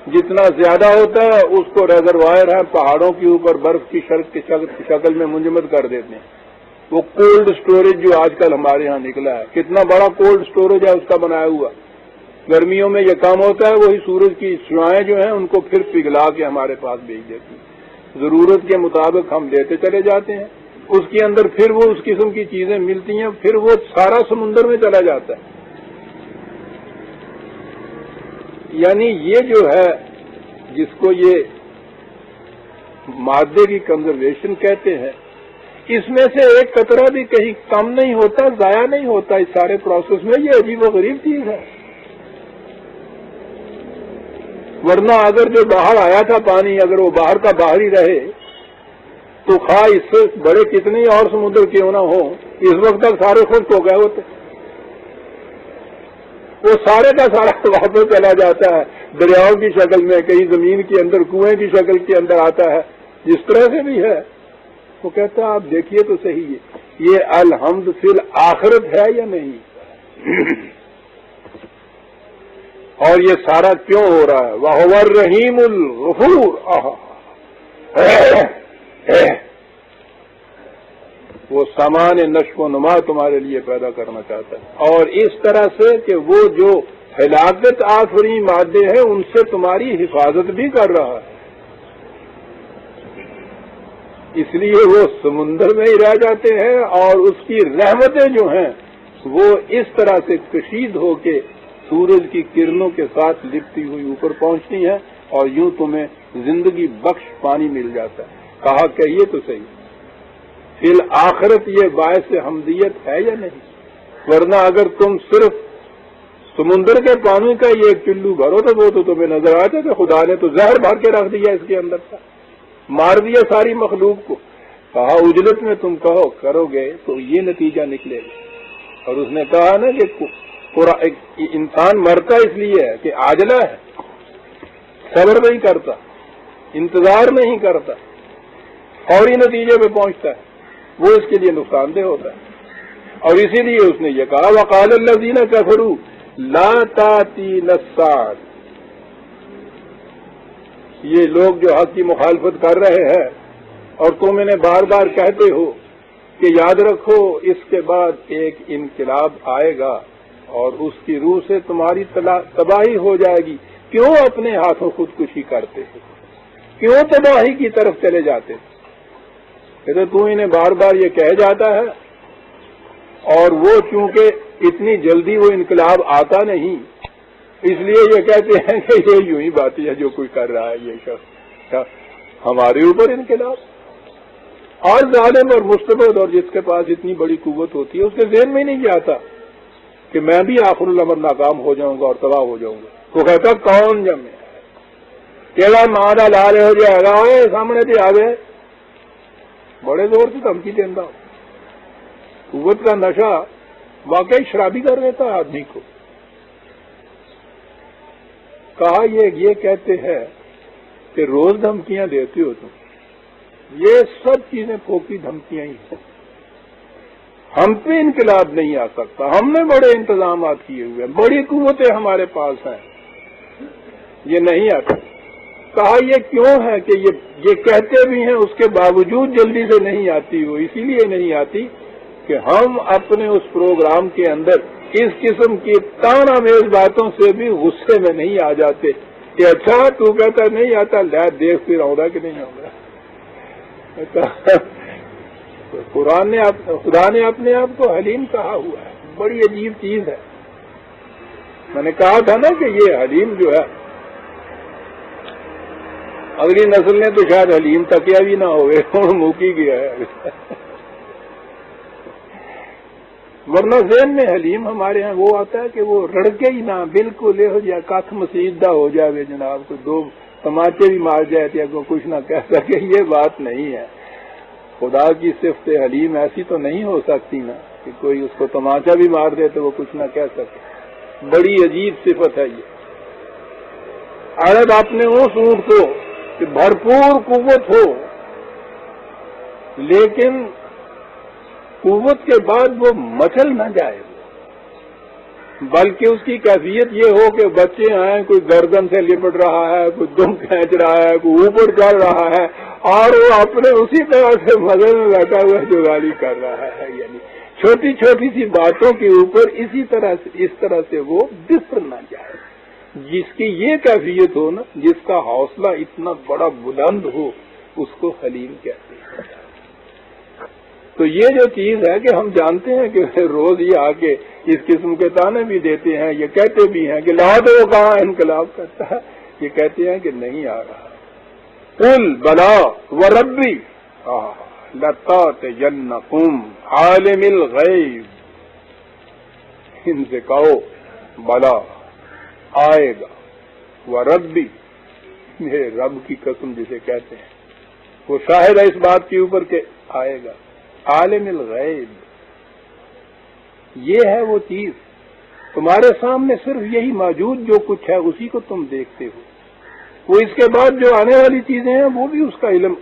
جتنا زیادہ ہوتا ہے اس کو ریزروائر ہے پہاڑوں کے اوپر برف کی شکل میں منجمد کر دیتے ہیں۔ وہ کولڈ سٹوریج جو آج کل ہمارے ہاں نکلا ہے، کتنا بڑا کولڈ سٹوریج ہے اس کا بنایا ہوا۔ گرمیوں میں یہ کام ہوتا ہے، وہی سورج کی شعاعیں جو ہیں ان کو پھر پگھلا کے ہمارے پاس بھیج دیتی ہیں، ضرورت کے مطابق ہم لیتے چلے جاتے ہیں، اس کے اندر پھر وہ اس قسم کی چیزیں ملتی ہیں، پھر وہ سارا سمندر میں چلا جاتا ہے۔ یعنی یہ جو ہے جس کو یہ مادے کی کنزرویشن کہتے ہیں، اس میں سے ایک قطرہ بھی کہیں کم نہیں ہوتا، ضائع نہیں ہوتا اس سارے پروسیس میں۔ یہ عجیب و غریب چیز ہے، ورنہ اگر جو باہر آیا تھا پانی، اگر وہ باہر کا باہر ہی رہے تو خواہ اس سے بڑے کتنے اور سمندر کیوں نہ ہوں، اس وقت تک سارے خشک ہو گئے ہوتے۔ وہ سارے کا سارا واپس چلا جاتا ہے دریاؤں کی شکل میں، کہیں زمین کے اندر کنویں کی شکل کے اندر آتا ہے، جس طرح سے بھی ہے۔ وہ کہتا ہے آپ دیکھیے تو صحیح ہے یہ الحمد فی الآخرت ہے یا نہیں، اور یہ سارا کیوں ہو رہا ہے؟ وَهُوَ الرَّحِيمُ الْغَفُورُ، وہ سامان نشو و نما تمہارے لیے پیدا کرنا چاہتا ہے، اور اس طرح سے کہ وہ جو ہلاکت آفری مادے ہیں ان سے تمہاری حفاظت بھی کر رہا ہے، اس لیے وہ سمندر میں ہی رہ جاتے ہیں، اور اس کی رحمتیں جو ہیں وہ اس طرح سے کشید ہو کے سورج کی کرنوں کے ساتھ لپٹی ہوئی اوپر پہنچتی ہیں، اور یوں تمہیں زندگی بخش پانی مل جاتا ہے۔ کہا کہیے تو صحیح، فی الآخرت یہ باعث حمدیت ہے یا نہیں؟ ورنہ اگر تم صرف سمندر کے پانی کا یہ ایک چلو بھرو تو وہ تو تمہیں نظر آتا کہ خدا نے تو زہر بھر کے رکھ دیا اس کے اندر کا، مار دیا ساری مخلوق کو۔ کہا اجلت میں تم کہو کرو گے تو یہ نتیجہ نکلے گا۔ اور اس نے کہا نا کہ انسان مرتا اس لیے ہے کہ عاجلہ ہے، صبر نہیں کرتا، انتظار نہیں کرتا، فوری نتیجے پہ پہنچتا ہے، وہ اس کے لیے نقصان دہ ہوتا ہے۔ اور اسی لیے اس نے یہ کہا وقال الذین کفروا لا تأتینا الساعۃ، یہ لوگ جو حق کی مخالفت کر رہے ہیں اور تم انہیں بار بار کہتے ہو کہ یاد رکھو اس کے بعد ایک انقلاب آئے گا اور اس کی روح سے تمہاری تباہی ہو جائے گی، کیوں اپنے ہاتھوں خودکشی کرتے ہو، کیوں تباہی کی طرف چلے جاتے ہو؟ کہتے تو انہیں بار بار یہ کہہ جاتا ہے، اور وہ چونکہ اتنی جلدی وہ انقلاب آتا نہیں، اس لیے یہ کہتے ہیں کہ یہ یوں ہی باتیں ہے جو کوئی کر رہا ہے یہ شخص، ہمارے اوپر انقلاب۔ اور ظالم اور مستبد اور جس کے پاس اتنی بڑی قوت ہوتی ہے اس کے ذہن میں نہیں آتا کہ میں بھی آخر الامر ناکام ہو جاؤں گا اور تباہ ہو جاؤں گا۔ وہ کہتا کون جمع ہے کیڑا ماں لال ہو جائے گا سامنے سے آ گئے بڑے زور سے دھمکی دینا. قوت کا نشہ واقعی شرابی کر دیتا ہے آدمی کو. کہا یہ کہتے ہیں کہ روز دھمکیاں دیتے ہو تم. یہ سب چیزیں پھوکی دھمکیاں ہی ہیں. ہم پہ انقلاب نہیں آ سکتا. ہم نے بڑے انتظامات کیے ہوئے ہیں, بڑی قوتیں ہمارے پاس ہیں, یہ نہیں آتا. کہا یہ کیوں ہے کہ یہ کہتے بھی ہیں اس کے باوجود جلدی سے نہیں آتی. وہ اسی لیے نہیں آتی کہ ہم اپنے اس پروگرام کے اندر اس قسم کی تان آمیز باتوں سے بھی غصے میں نہیں آ جاتے کہ اچھا تو کہتا نہیں آتا, دیکھ پھر آؤں گا کہ نہیں آؤں گا. خدا نے اپنے آپ کو حلیم کہا ہوا ہے. بڑی عجیب چیز ہے. میں نے کہا تھا نا کہ یہ حلیم جو ہے اگلی نسل نے تو شاید حلیم تکیا بھی نہ ہوئے, موکی گیا ہے. ورنہ ذہن میں حلیم ہمارے ہاں وہ آتا ہے کہ وہ رڑکے ہی نہ, بالکل یہ ہو جائے کاتھ مسیدہ ہو جائے جناب, کو دو تماچے بھی مار جائے یا کوئی کچھ نہ کہہ سکے. یہ بات نہیں ہے. خدا کی صفت حلیم ایسی تو نہیں ہو سکتی نا کہ کوئی اس کو تماچا بھی مار دے تو وہ کچھ نہ کہہ سکے. بڑی عجیب صفت ہے یہ. عرب اپنے اس اونٹ کو کہ بھرپور قوت ہو لیکن قوت کے بعد وہ مچل نہ جائے, بلکہ اس کی کیفیت یہ ہو کہ بچے آئیں, کوئی گردن سے لپٹ رہا ہے, کوئی دم کھینچ رہا ہے, کوئی اوپر چڑھ رہا ہے, اور وہ اپنے اسی طرح سے مزے میں بیٹھا ہوا جو گالی کر رہا ہے. یعنی چھوٹی چھوٹی سی باتوں کے اوپر اس طرح سے وہ بفر نہ جائے. جس کی یہ کیفیت ہو نا, جس کا حوصلہ اتنا بڑا بلند ہو, اس کو حلیم کہتے ہیں. تو یہ جو چیز ہے کہ ہم جانتے ہیں کہ روز یہ آ کے اس قسم کے تانے بھی دیتے ہیں, یہ کہتے بھی ہیں کہ لا تو وہ کہاں انقلاب کرتا ہے, یہ کہتے ہیں کہ نہیں آ رہا. قل بلا وربی لتاتینکم عالم الغیب, ان سے کہو بلا آئے گا, وربی میرے رب کی قسم جسے کہتے ہیں, وہ شاہد ہے اس بات کے اوپر کہ آئے گا. عالم الغیب یہ ہے وہ چیز تمہارے سامنے صرف یہی موجود جو کچھ ہے اسی کو تم دیکھتے ہو. وہ اس کے بعد جو آنے والی چیزیں ہیں وہ بھی اس کا علم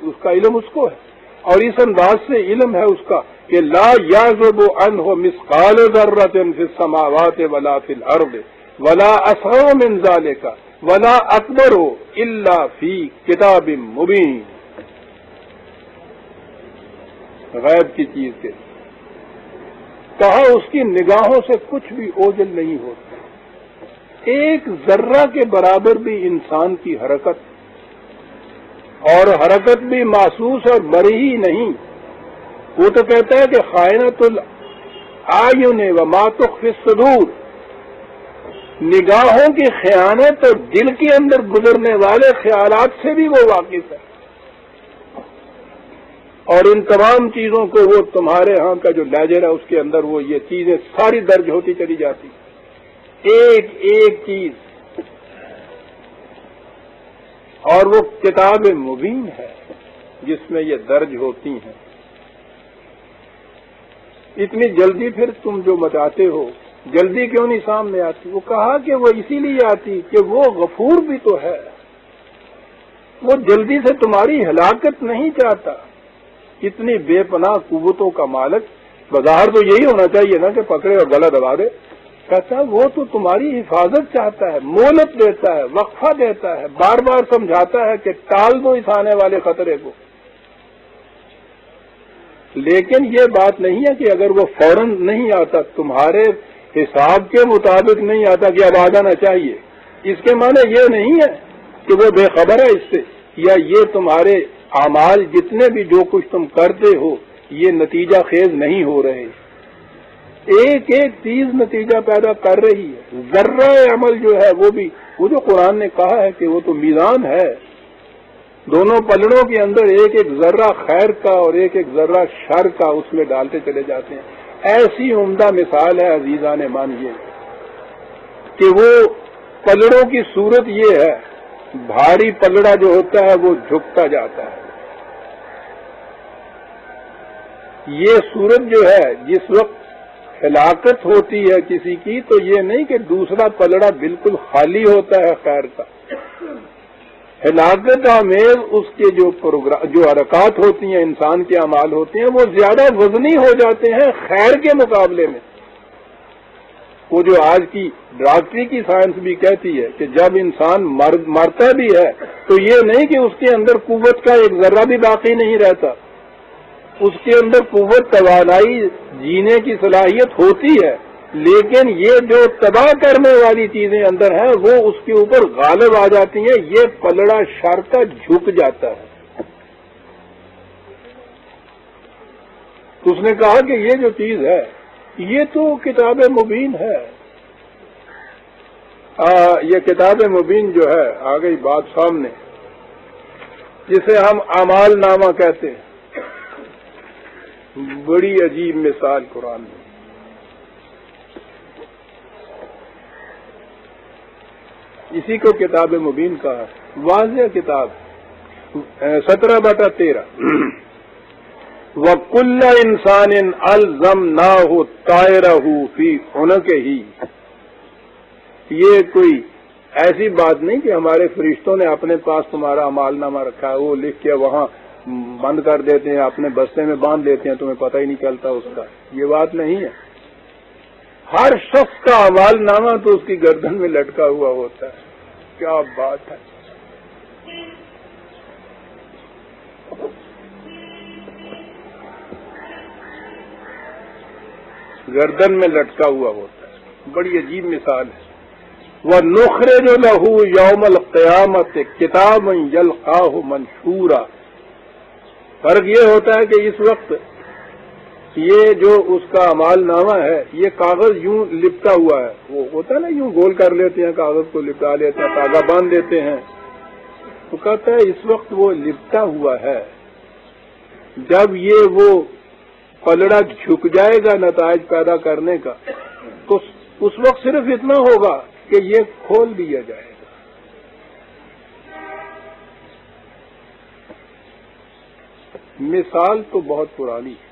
اس کو ہے, اور اس انداز سے علم ہے اس کا کہ لا یعزب عنہ مثقال ذرۃ فی السماوات ولا فی الارض ولا اصغر من ذلک ولا اکبر الا فی کتاب مبین. غیب کی چیز کے کہا اس کی نگاہوں سے کچھ بھی اوجل نہیں ہوتا. ایک ذرہ کے برابر بھی انسان کی حرکت, اور حرکت بھی محسوس اور مرئی نہیں. وہ تو کہتا ہے کہ خائنۃ الاعین وما تخفی الصدور, نگاہوں کی خیانت اور دل کے اندر گزرنے والے خیالات سے بھی وہ واقف ہے. اور ان تمام چیزوں کو وہ تمہارے ہاں کا جو لیجر ہے اس کے اندر وہ یہ چیزیں ساری درج ہوتی چلی جاتی, ایک ایک چیز. اور وہ کتاب مبین ہے جس میں یہ درج ہوتی ہیں. اتنی جلدی پھر تم جو مچاتے ہو, جلدی کیوں نہیں سامنے آتی؟ وہ کہا کہ وہ اسی لیے آتی کہ وہ غفور بھی تو ہے, وہ جلدی سے تمہاری ہلاکت نہیں چاہتا. اتنی بے پناہ قوتوں کا مالک بظاہر تو یہی ہونا چاہیے نا کہ پکڑے اور گلا دبا دے. کہتا وہ تو تمہاری حفاظت چاہتا ہے, مہلت دیتا ہے, وقفہ دیتا ہے, بار بار سمجھاتا ہے کہ ٹال دو اس آنے والے خطرے کو. لیکن یہ بات نہیں ہے کہ اگر وہ فوراً نہیں آتا, تمہارے حساب کے مطابق نہیں آتا کہ اب آ جانا چاہیے, اس کے معنی یہ نہیں ہے کہ وہ بے خبر ہے اس سے, یا یہ تمہارے اعمال جتنے بھی جو کچھ تم کرتے ہو یہ نتیجہ خیز نہیں ہو رہے. ایک ایک چیز نتیجہ پیدا کر رہی ہے. ذرہ عمل جو ہے وہ بھی, وہ جو قرآن نے کہا ہے کہ وہ تو میزان ہے, دونوں پلڑوں کے اندر ایک ایک ذرہ خیر کا اور ایک ایک ذرہ شر کا اس میں ڈالتے چلے جاتے ہیں. ایسی عمدہ مثال ہے عزیزان مان یہ کہ وہ پلڑوں کی صورت یہ ہے بھاری پلڑا جو ہوتا ہے وہ جھکتا جاتا ہے. یہ صورت جو ہے جس وقت ہلاکت ہوتی ہے کسی کی تو یہ نہیں کہ دوسرا پلڑا بالکل خالی ہوتا ہے خیر کا. ہلاکت آمیز اس کے جو حرکات ہوتی ہیں انسان کے اعمال ہوتے ہیں وہ زیادہ وزنی ہو جاتے ہیں خیر کے مقابلے میں. وہ جو آج کی ڈاکٹری کی سائنس بھی کہتی ہے کہ جب انسان مرتا بھی ہے تو یہ نہیں کہ اس کے اندر قوت کا ایک ذرہ بھی باقی نہیں رہتا. اس کے اندر قوت توانائی جینے کی صلاحیت ہوتی ہے لیکن یہ جو تباہ کرنے والی چیزیں اندر ہیں وہ اس کے اوپر غالب آ جاتی ہیں. یہ پلڑا شر کا جھک جاتا ہے. اس نے کہا کہ یہ جو چیز ہے یہ تو کتاب مبین ہے. یہ کتاب مبین جو ہے آ گئی بات سامنے جسے ہم اعمال نامہ کہتے ہیں. بڑی عجیب مثال قرآن میں. اسی کو کتاب مبین کہا. واضح کتاب 17/13 وَكُلَّ إِنسَانٍ أَلْزَمْنَاهُ طَائِرَهُ فِي عُنُقِهِ. یہ کوئی ایسی بات نہیں کہ ہمارے فرشتوں نے اپنے پاس تمہارا اعمال نامہ رکھا ہے وہ لکھ کے وہاں بند کر دیتے ہیں اپنے بستے میں باندھ دیتے ہیں تمہیں پتہ ہی نہیں چلتا اس کا. یہ بات نہیں ہے. ہر شخص کا اعمال نامہ تو اس کی گردن میں لٹکا ہوا ہوتا ہے. کیا بات ہے. گردن میں لٹکا ہوا ہوتا ہے. بڑی عجیب مثال ہے. وَنُخْرِجُ لَهُ يَوْمَ الْقِيَامَةِ كِتَابًا يَلْقَاهُ مَنشُورًا. فرق یہ ہوتا ہے کہ اس وقت یہ جو اس کا اعمال نامہ ہے یہ کاغذ یوں لپٹا ہوا ہے. وہ ہوتا ہے نا یوں گول کر لیتے ہیں کاغذ کو لپٹا لیتے ہیں تاگا باندھ دیتے ہیں. تو کہتا ہے اس وقت وہ لپٹا ہوا ہے. جب یہ وہ پلڑا جھک جائے گا نتائج پیدا کرنے کا تو اس وقت صرف اتنا ہوگا کہ یہ کھول دیا جائے گا. مثال تو بہت پرانی ہے.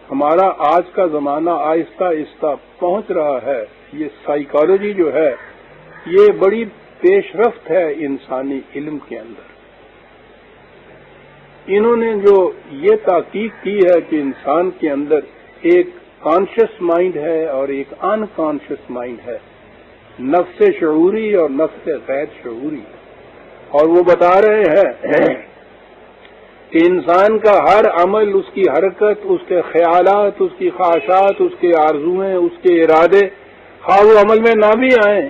ہمارا آج کا زمانہ آہستہ آہستہ پہنچ رہا ہے. یہ سائیکالوجی جو ہے یہ بڑی پیش رفت ہے انسانی علم کے اندر. انہوں نے جو یہ تحقیق کی ہے کہ انسان کے اندر ایک کانشیس مائنڈ ہے اور ایک ان کانشیس مائنڈ ہے. نفس شعوری اور نفس غیر شعوری. اور وہ بتا رہے ہیں کہ انسان کا ہر عمل اس کی حرکت اس کے خیالات اس کی خواہشات اس کے آرزویں اس کے ارادے خواہ وہ عمل میں نہ بھی آئیں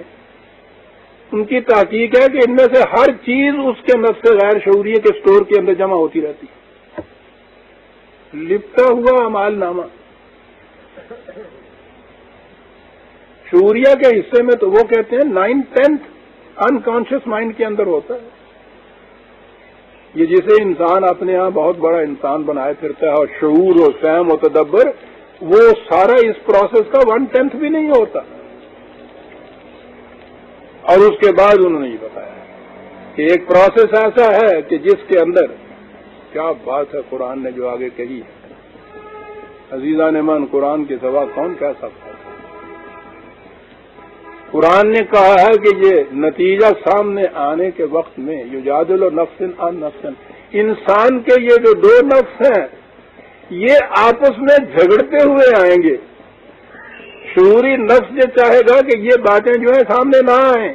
ان کی تحقیق ہے کہ ان میں سے ہر چیز اس کے نفس غیر شعوریہ کے سٹور کے اندر جمع ہوتی رہتی ہے. لپٹا ہوا اعمال نامہ. شعوریہ کے حصے میں تو وہ کہتے ہیں 9/10 انکانشیس مائنڈ کے اندر ہوتا ہے. یہ جسے انسان اپنے ہاں بہت بڑا انسان بنائے پھرتا ہے اور شعور و فہم و تدبر وہ سارا اس پروسیس کا 1/10 بھی نہیں ہوتا. اور اس کے بعد انہوں نے یہ بتایا کہ ایک پروسیس ایسا ہے کہ جس کے اندر کیا بات ہے قرآن نے جو آگے کہی ہے. عزیزان من قرآن کے سوا کون کہہ سکتا ہے. قرآن نے کہا ہے کہ یہ نتیجہ سامنے آنے کے وقت میں یجادل نفس عن نفس. انسان کے یہ جو دو نفس ہیں یہ آپس میں جھگڑتے ہوئے آئیں گے. شعوری نفس یہ چاہے گا کہ یہ باتیں جو ہیں سامنے نہ آئیں.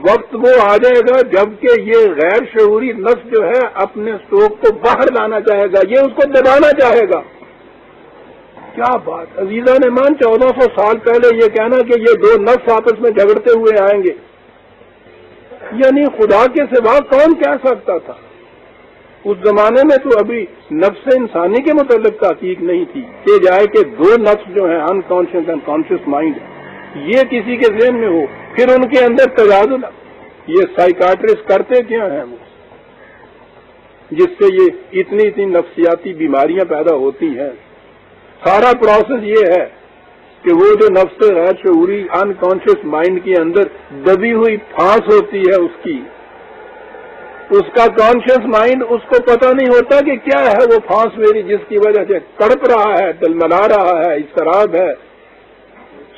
وقت وہ آ جائے گا جبکہ یہ غیر شعوری نفس جو ہے اپنے سٹوک کو باہر لانا چاہے گا. یہ اس کو دبانا چاہے گا. کیا بات. عزیزان مان 1400 سال پہلے یہ کہنا کہ یہ دو نفس آپس میں جھگڑتے ہوئے آئیں گے یعنی خدا کے سوا کون کہہ سکتا تھا. اس زمانے میں تو ابھی نفس انسانی کے متعلق تحقیق نہیں تھی کہ جائے کہ دو نفس جو ہیں انکانشیس اینڈ کانشیس مائنڈ یہ کسی کے ذہن میں ہو پھر ان کے اندر تبادلہ. یہ سائیکاٹرسٹ کرتے کیا ہیں وہ جس سے یہ اتنی نفسیاتی بیماریاں پیدا ہوتی ہیں. سارا پروسیس یہ ہے کہ وہ جو نفس غیر شعوری انکانشیس مائنڈ کے اندر دبی ہوئی پھانس ہوتی ہے اس کا کانشیس مائنڈ اس کو پتہ نہیں ہوتا کہ کیا ہے وہ پھانس میری، جس کی وجہ سے تڑپ رہا ہے، دلملا رہا ہے، اضطراب ہے،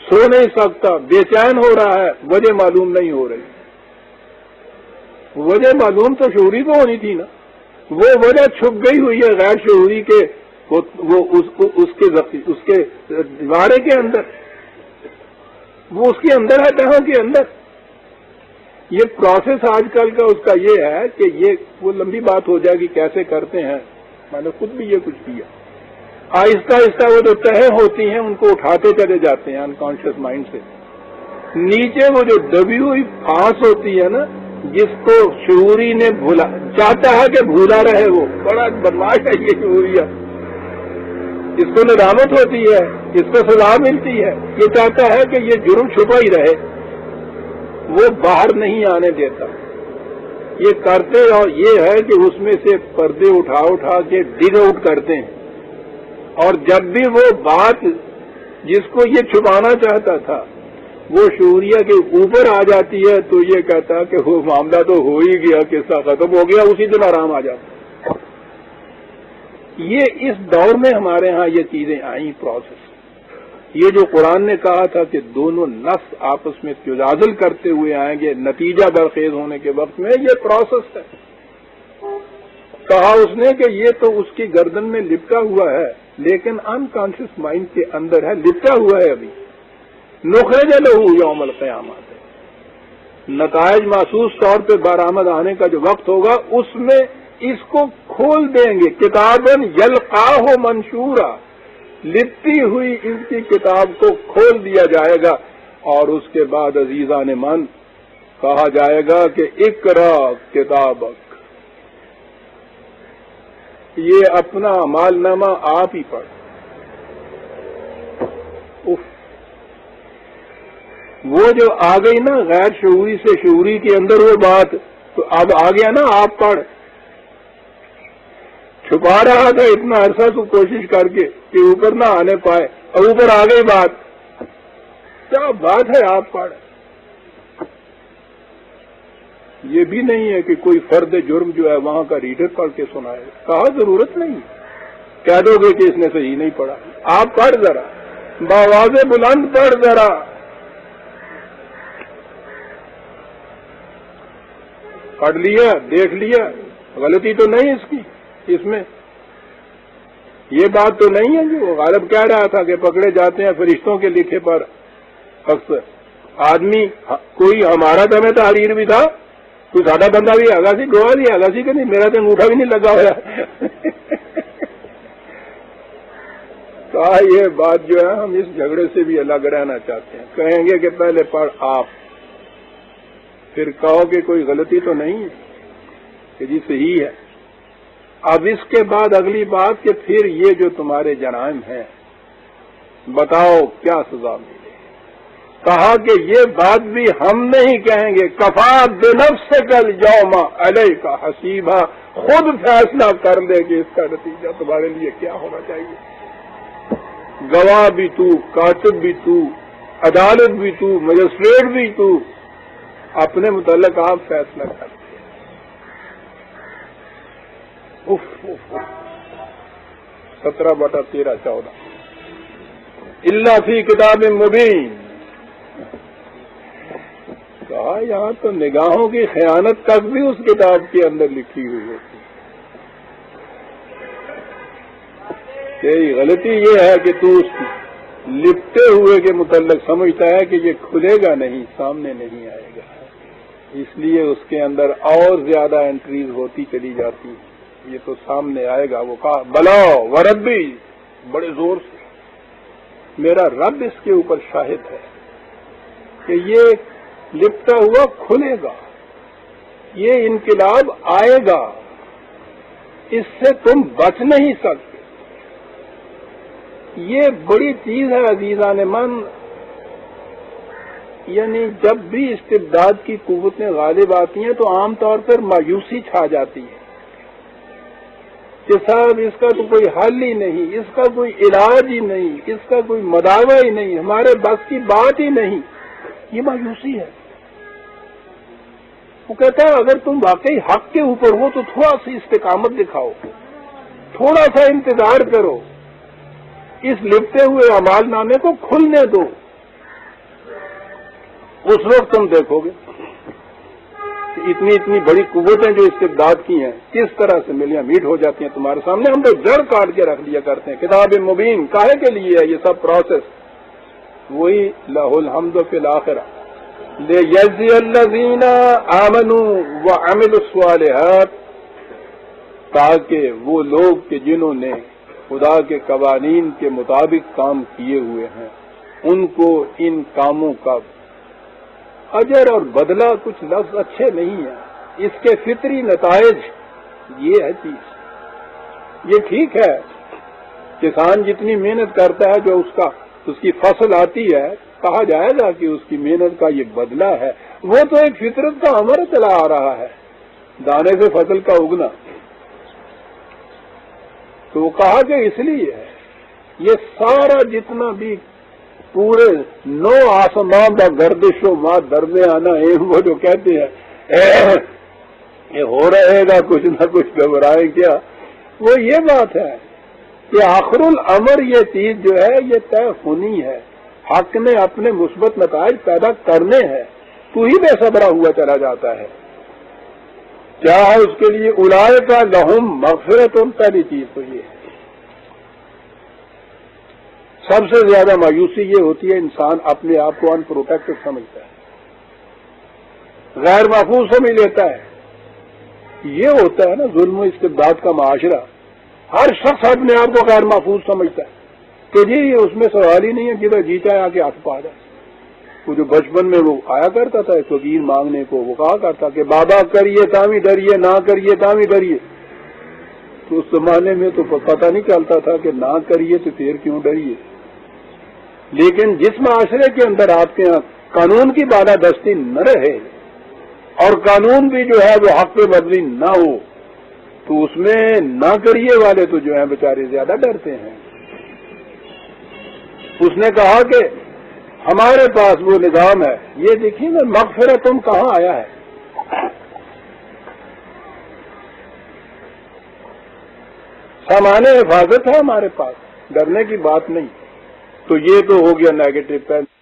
سو نہیں سکتا، بے چین ہو رہا ہے، وجہ معلوم نہیں ہو رہی۔ وجہ معلوم تو شعوری کو ہونی تھی نا، وہ وجہ چھپ گئی ہوئی ہے غیر شعوری کے اس کے دیوارے کے اندر، وہ اس کے اندر ہے، تہوں کے اندر۔ یہ پروسیس آج کل کا اس کا یہ ہے کہ یہ وہ لمبی بات ہو جائے گی کیسے کرتے ہیں، میں نے خود بھی یہ کچھ کیا۔ آہستہ آہستہ وہ جو تہیں ہوتی ہیں ان کو اٹھاتے چلے جاتے ہیں انکانشیس مائنڈ سے، نیچے وہ جو دبی ہوئی پھانس ہوتی ہے نا، جس کو شعوری نے بھولا چاہتا ہے کہ بھولا رہے، وہ بڑا بدماش ہے یہ شعوریہ، اس کو ندامت ہوتی ہے، اس کو سزا ملتی ہے، یہ چاہتا ہے کہ یہ جرم چھپا ہی رہے، وہ باہر نہیں آنے دیتا۔ یہ کرتے اور یہ ہے کہ اس میں سے پردے اٹھا اٹھا کے ڈگ آؤٹ کرتے ہیں، اور جب بھی وہ بات جس کو یہ چھپانا چاہتا تھا وہ شعوریہ کے اوپر آ جاتی ہے تو یہ کہتا کہ وہ معاملہ تو ہو ہی گیا، قصہ ختم ہو گیا، اسی دن آرام آ جاتا۔ یہ اس دور میں ہمارے ہاں یہ چیزیں آئیں، پروسیس۔ یہ جو قرآن نے کہا تھا کہ دونوں نفس آپس میں تجادل کرتے ہوئے آئیں گے نتیجہ درخیز ہونے کے وقت میں، یہ پروسیس ہے۔ کہا اس نے کہ یہ تو اس کی گردن میں لپٹا ہوا ہے، لیکن انکانشیس مائنڈ کے اندر ہے، لپٹا ہوا ہے ابھی۔ نخرج لہ یوم القیامت، نتائج محسوس طور پہ برآمد آنے کا جو وقت ہوگا اس میں اس کو کھول دیں گے، کتاباً یلقاہ منشورا، لپٹی ہوئی اس کی کتاب کو کھول دیا جائے گا، اور اس کے بعد عزیزان من کہا جائے گا کہ اقرا کتابک، یہ اپنا اعمال نامہ آپ ہی پڑھ۔ وہ جو آ گئی نا غیر شعوری سے شعوری کے اندر وہ بات، تو اب آ گیا نا آپ پڑھ۔ چھپا رہا تھا اتنا عرصہ تو کوشش کر کے کہ اوپر نہ آنے پائے، اور اوپر آ گئی بات، کیا بات ہے آپ پڑھ۔ یہ بھی نہیں ہے کہ کوئی فرد جرم جو ہے وہاں کا ریڈر پڑھ کے سنائے، کہا ضرورت نہیں، کہہ دو گے کہ اس نے صحیح نہیں پڑھا، آپ پڑھ ذرا، بآواز بلند پڑھ ذرا۔ پڑھ لیا، دیکھ لیا، غلطی تو نہیں اس میں یہ بات تو نہیں ہے جو غالب کہہ رہا تھا کہ پکڑے جاتے ہیں فرشتوں کے لکھے پر اکثر آدمی، کوئی ہمارا تو ہمیں تحریر بھی تھا، کوئی سادہ بندہ بھی آگا سی، گواہ بھی آگا سی کہ نہیں، میرا تو انگوٹھا بھی نہیں لگا ہوا۔ کہا یہ بات جو ہے ہم اس جھگڑے سے بھی الگ رہنا چاہتے ہیں، کہیں گے کہ پہلے پڑھ آپ، پھر کہو کہ کوئی غلطی تو نہیں ہے کہ جی صحیح ہے۔ اب اس کے بعد اگلی بات کہ پھر یہ جو تمہارے جرائم ہیں بتاؤ کیا سزا ملے۔ کہا کہ یہ بات بھی ہم نہیں کہیں گے، کفا بنفسک الیوم علیک حسیبا، خود فیصلہ کر لے کہ اس کا نتیجہ تمہارے لیے کیا ہونا چاہیے۔ گواہ بھی تو، کاتب بھی تو، عدالت بھی تو، مجسٹریٹ بھی تو، اپنے متعلق آپ فیصلہ کرتے۔ 17/13-14 الا فی کتاب مبین۔ کہا یہاں تو نگاہوں کی خیانت تک بھی اس کتاب کے اندر لکھی ہوئی ہوتی کہ غلطی یہ ہے کہ تو اس لپٹے ہوئے کے متعلق سمجھتا ہے کہ یہ کھلے گا نہیں، سامنے نہیں آئے گا، اس لیے اس کے اندر اور زیادہ انٹریز ہوتی چلی جاتی ہیں، یہ تو سامنے آئے گا۔ وہ کہا بلا وربی، بڑے زور سے، میرا رب اس کے اوپر شاہد ہے کہ یہ لپٹا ہوا کھلے گا، یہ انقلاب آئے گا، اس سے تم بچ نہیں سکتے۔ یہ بڑی چیز ہے عزیزان من، یعنی جب بھی استبداد کی قوتیں غالب آتی ہیں تو عام طور پر مایوسی چھا جاتی ہے، کہ صاحب اس کا تو کوئی حل ہی نہیں، اس کا کوئی علاج ہی نہیں، اس کا کوئی مداوع ہی نہیں، ہمارے بس کی بات ہی نہیں، یہ مایوسی ہے۔ وہ کہتا ہے اگر تم واقعی حق کے اوپر ہو تو تھوڑا سی استقامت دکھاؤ، تھوڑا سا انتظار کرو، اس لپٹے ہوئے اعمال نامے کو کھلنے دو، اس وقت تم دیکھو گے کہ اتنی بڑی قوتیں جو استبداد کی ہیں کس طرح سے ملیاں میٹ ہو جاتی ہیں تمہارے سامنے۔ ہم تو جڑ کاٹ کے رکھ لیا کرتے ہیں۔ کتاب مبین کاہے کے لیے ہے یہ سب پروسیس؟ وہی لہ الحمد فی الآخرہ لیجزی الذین آمنوا وعملوا الصالحات، تاکہ وہ لوگ کہ جنہوں نے خدا کے قوانین کے مطابق کام کیے ہوئے ہیں ان کو ان کاموں کا اجر اور بدلہ، کچھ لفظ اچھے نہیں ہیں، اس کے فطری نتائج یہ ہے چیز۔ یہ ٹھیک ہے کسان جتنی محنت کرتا ہے جو اس کی فصل آتی ہے کہا جائے گا کہ اس کی محنت کا یہ بدلہ ہے، وہ تو ایک فطرت کا امر چلا آ رہا ہے، دانے سے فصل کا اگنا۔ تو وہ کہا کہ اس لیے ہے یہ سارا جتنا بھی پورے 9 آسمان کا گردش و ماں درمیانہ وہ جو کہتے ہیں یہ ہو رہے گا کچھ نہ کچھ گھبرائے کیا، وہ یہ بات ہے کہ آخر الامر یہ چیز جو ہے یہ طے ہونی ہے، حق نے اپنے مثبت نتائج پیدا کرنے ہیں، تو ہی بے صبرا ہوا چلا جاتا ہے۔ کیا ہے اس کے لیے اولئک لہم مغفرۃ، پہلی چیز تو یہ ہے۔ سب سے زیادہ مایوسی یہ ہوتی ہے انسان اپنے آپ کو ان پروٹیکٹڈ سمجھتا ہے، غیر محفوظ سمجھ لیتا ہے۔ یہ ہوتا ہے نا ظلم و استبداد کا معاشرہ، ہر شخص اپنے آپ کو غیر محفوظ سمجھتا ہے کہ جی اس میں سوال ہی نہیں ہے، جدھر جی چاہے آ کے ہاتھ پا جائے۔ وہ جو بچپن میں وہ آیا کرتا تھا فقیر مانگنے کو، وہ کہا کرتا کہ بابا کریے تامی ڈریے، نہ کریے تامی ڈریے۔ تو اس زمانے میں تو پتہ نہیں چلتا تھا کہ نہ کریے تو پھر کیوں ڈریے، لیکن جس معاشرے کے اندر آپ کے یہاں قانون کی بالادستی نہ رہے اور قانون بھی جو ہے وہ حق پہ مبنی نہ ہو تو اس میں نہ کریے والے تو جو ہیں بیچارے زیادہ ڈرتے ہیں۔ اس نے کہا کہ ہمارے پاس وہ نظام ہے، یہ دیکھیے نا مغفرت تم کہاں آیا ہے، سامان حفاظت ہے ہمارے پاس، ڈرنے کی بات نہیں۔ تو یہ تو ہو گیا نیگیٹو پہلو۔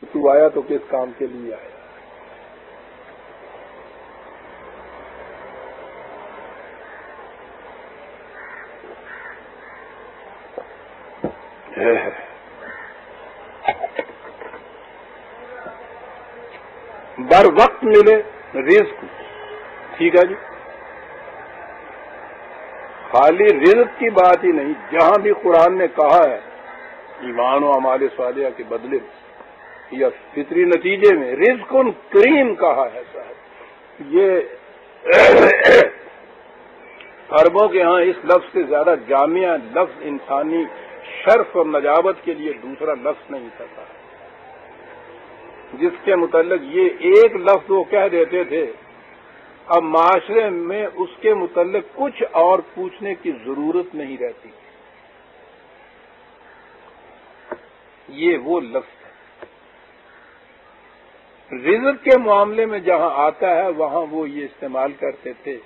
تو آیا تو کس کام کے لیے آیا؟ بر وقت ملے رزق، ٹھیک ہے جی، خالی رزق کی بات ہی نہیں، جہاں بھی قرآن نے کہا ہے ایمان و اعمال صالحہ کے بدلے یا فطری نتیجے میں رزق کریم کہا ہے صاحب، یہ عربوں کے ہاں اس لفظ سے زیادہ جامع لفظ انسانی شرف اور نجابت کے لیے دوسرا لفظ نہیں کرتا، جس کے متعلق یہ ایک لفظ وہ کہہ دیتے تھے، اب معاشرے میں اس کے متعلق کچھ اور پوچھنے کی ضرورت نہیں رہتی۔ یہ وہ لفظ ہے، رزق کے معاملے میں جہاں آتا ہے وہاں وہ یہ استعمال کرتے تھے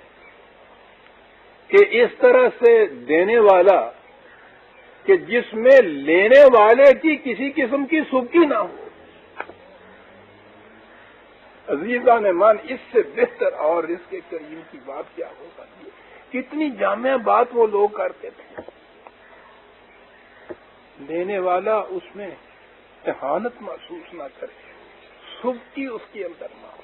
کہ اس طرح سے دینے والا کہ جس میں لینے والے کی کسی قسم کی سبکی نہ ہو۔ عزیزان مان، اس سے بہتر اور رزق کریم کی بات کیا ہو سکتی ہے؟ کتنی جامع بات وہ لوگ کرتے تھے، لینے والا اس میں اہانت محسوس نہ کرے، سبکی اس کے اندر نہ ہو،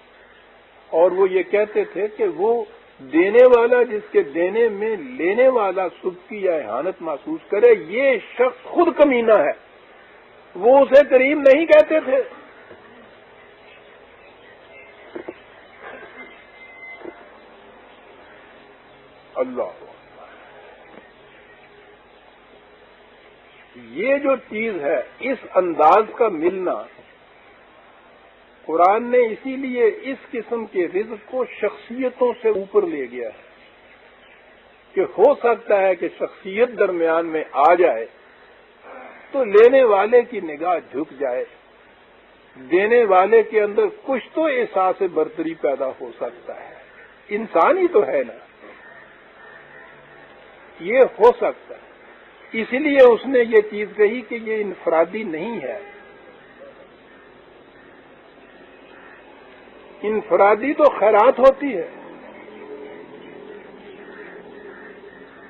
اور وہ یہ کہتے تھے کہ وہ دینے والا جس کے دینے میں لینے والا سبکی یا اہانت محسوس کرے یہ شخص خود کمینہ ہے، وہ اسے کریم نہیں کہتے تھے۔ اللہ یہ جو چیز ہے، اس انداز کا ملنا، قرآن نے اسی لیے اس قسم کے رزق کو شخصیتوں سے اوپر لے گیا ہے کہ ہو سکتا ہے کہ شخصیت درمیان میں آ جائے تو لینے والے کی نگاہ جھک جائے، دینے والے کے اندر کچھ تو احساس برتری پیدا ہو سکتا ہے، انسان ہی تو ہے نا، یہ ہو سکتا ہے۔ اسی لیے اس نے یہ چیز کہی کہ یہ انفرادی نہیں ہے۔ انفرادی تو خیرات ہوتی ہے،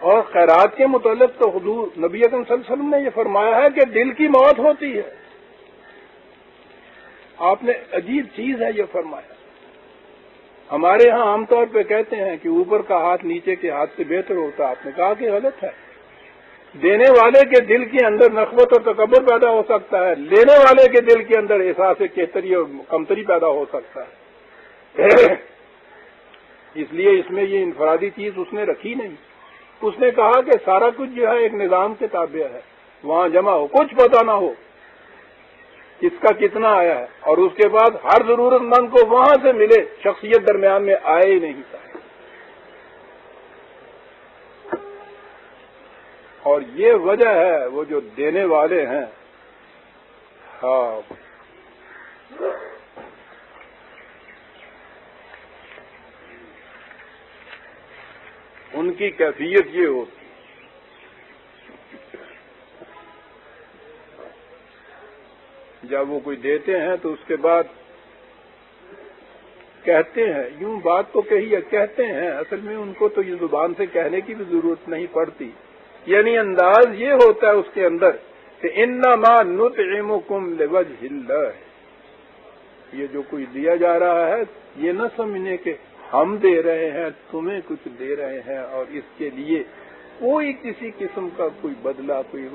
اور خیرات کے متعلق تو حضور نبی اکرم صلی اللہ علیہ وسلم نے یہ فرمایا ہے کہ دل کی موت ہوتی ہے۔ آپ نے عجیب چیز ہے یہ فرمایا۔ ہمارے ہاں عام طور پہ کہتے ہیں کہ اوپر کا ہاتھ نیچے کے ہاتھ سے بہتر ہوتا ہے، آپ نے کہا کہ غلط ہے۔ دینے والے کے دل کے اندر نخوت اور تکبر پیدا ہو سکتا ہے، لینے والے کے دل کے اندر احساس کہتری اور کمتری پیدا ہو سکتا ہے۔ اس لیے اس میں یہ انفرادی چیز اس نے رکھی نہیں۔ اس نے کہا کہ سارا کچھ جو ہے ایک نظام کے تابع ہے، وہاں جمع ہو، کچھ پتہ نہ ہو کس کا کتنا آیا ہے، اور اس کے بعد ہر ضرورت مند کو وہاں سے ملے، شخصیت درمیان میں آئے ہی نہیں تھا۔ اور یہ وجہ ہے وہ جو دینے والے ہیں، ہاں، ان کی کیفیت یہ ہوتی، جب وہ کوئی دیتے ہیں تو اس کے بعد کہتے ہیں، یوں بات تو کہی ہے، کہتے ہیں، اصل میں ان کو تو یہ زبان سے کہنے کی بھی ضرورت نہیں پڑتی، یعنی انداز یہ ہوتا ہے اس کے اندر کہ انما نطعمکم لوجہ اللہ، یہ جو کوئی دیا جا رہا ہے یہ نہ سمجھنے کہ ہم دے رہے ہیں، تمہیں کچھ دے رہے ہیں اور اس کے لیے کوئی کسی قسم کا کوئی بدلہ، کوئی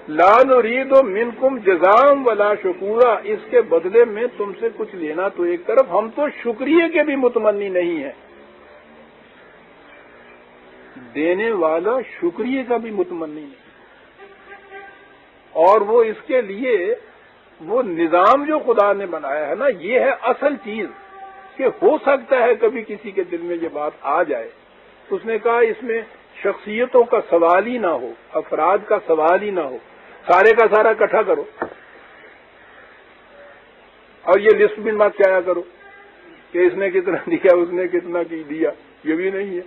لا نرید منکم جزاء ولا شکورا، اس کے بدلے میں تم سے کچھ لینا تو ایک طرف، ہم تو شکریہ کے بھی متمنی نہیں ہیں، دینے والا شکریہ کا بھی متمنی نہیں، اور وہ اس کے لیے وہ نظام جو خدا نے بنایا ہے نا، یہ ہے اصل چیز کہ ہو سکتا ہے کبھی کسی کے دل میں یہ بات آ جائے۔ اس نے کہا اس میں شخصیتوں کا سوال ہی نہ ہو، افراد کا سوال ہی نہ ہو، سارے کا سارا اکٹھا کرو اور یہ لسٹ بھی مت کیا کرو کہ اس نے کتنا دیا، اس نے کتنا کی دیا، یہ بھی نہیں ہے،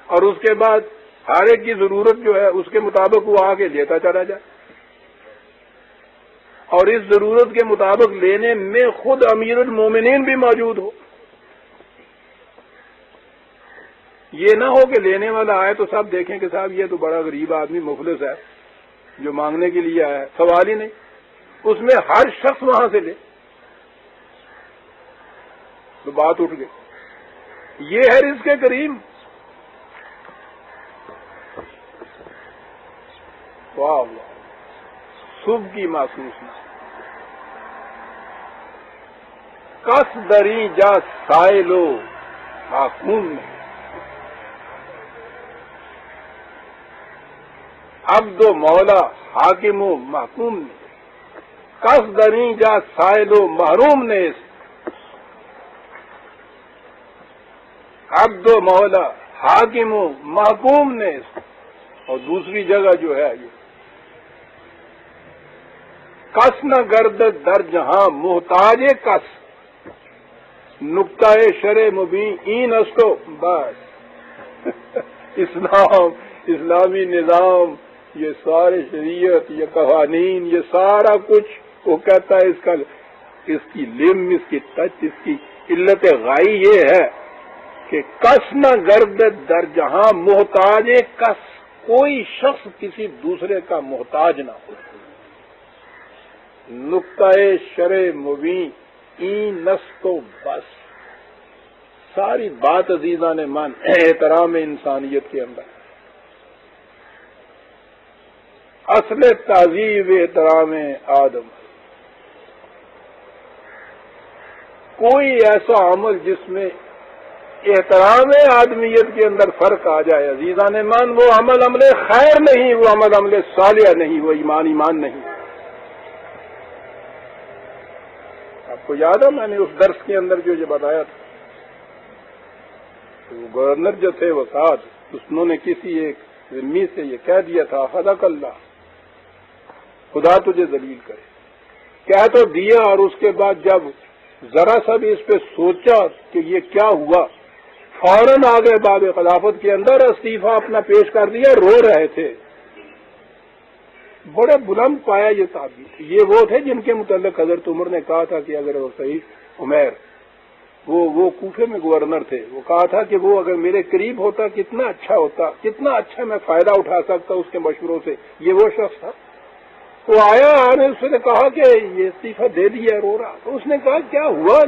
اور اس کے بعد ہر ایک کی ضرورت جو ہے اس کے مطابق وہ آ کے لیتا چلا جائے، اور اس ضرورت کے مطابق لینے میں خود امیر المومنین بھی موجود ہو۔ یہ نہ ہو کہ لینے والا آئے تو سب دیکھیں کہ صاحب یہ تو بڑا غریب آدمی مفلس ہے جو مانگنے کے لیے آیا ہے، سوال ہی نہیں، اس میں ہر شخص وہاں سے لے تو بات اٹھ گئی۔ یہ ہے رزق کریم۔ واہ واہ، صبح کی محسوس نہ کس دری جا سائلو حاکم نے، عبد و مولا حاکم و محکوم نے، کس دری جا سائلو محروم نے، عبد و مولا حاکم و محکوم نے۔ اور دوسری جگہ جو ہے یہ کس نہ گرد در جہاں محتاج کس، نقطۂ شرع مبین این اسکو، بس اسلامی نظام، یہ سارے شریعت، یہ قوانین، یہ سارا کچھ وہ کہتا ہے اس کی لم، اس کی ٹچ، اس کی علت غائی یہ ہے کہ کس نہ گرد در جہاں محتاج کس، کوئی شخص کسی دوسرے کا محتاج نہ ہو، نقطۂ شرع مبین این نسکو، بس ساری بات عزیزان من احترام انسانیت کے اندر، اصل تہذیب احترام آدم، کوئی ایسا عمل جس میں احترام آدمیت کے اندر فرق آ جائے عزیزان مان، وہ عمل خیر نہیں، وہ عمل صالح نہیں، وہ ایمان نہیں۔ آپ کو یاد ہے میں نے اس درس کے اندر جو یہ بتایا تھا، وہ گورنر جو تھے وسعت، انہوں نے کسی ایک ذمی سے یہ کہہ دیا تھا حدق اللہ، خدا تجھے ذلیل کرے، کہہ تو دیا، اور اس کے بعد جب ذرا سا بھی اس پہ سوچا کہ یہ کیا ہوا، فوراً آگے باب خلافت کے اندر استعفیٰ اپنا پیش کر دیا، رو رہے تھے۔ بڑے بلند پایا یہ تعبیر، یہ وہ تھے جن کے متعلق حضرت عمر نے کہا تھا کہ اگر وہ صحیح عمیر وہ کوفے میں گورنر تھے، وہ کہا تھا کہ وہ اگر میرے قریب ہوتا کتنا اچھا ہوتا، کتنا اچھا میں فائدہ اٹھا سکتا اس کے مشوروں سے۔ یہ وہ شخص تھا۔ وہ آیا، اس نے کہا کہ یہ استعفیٰ دے دیا، رو رہا۔ تو اس نے کہا کیا ہوا؟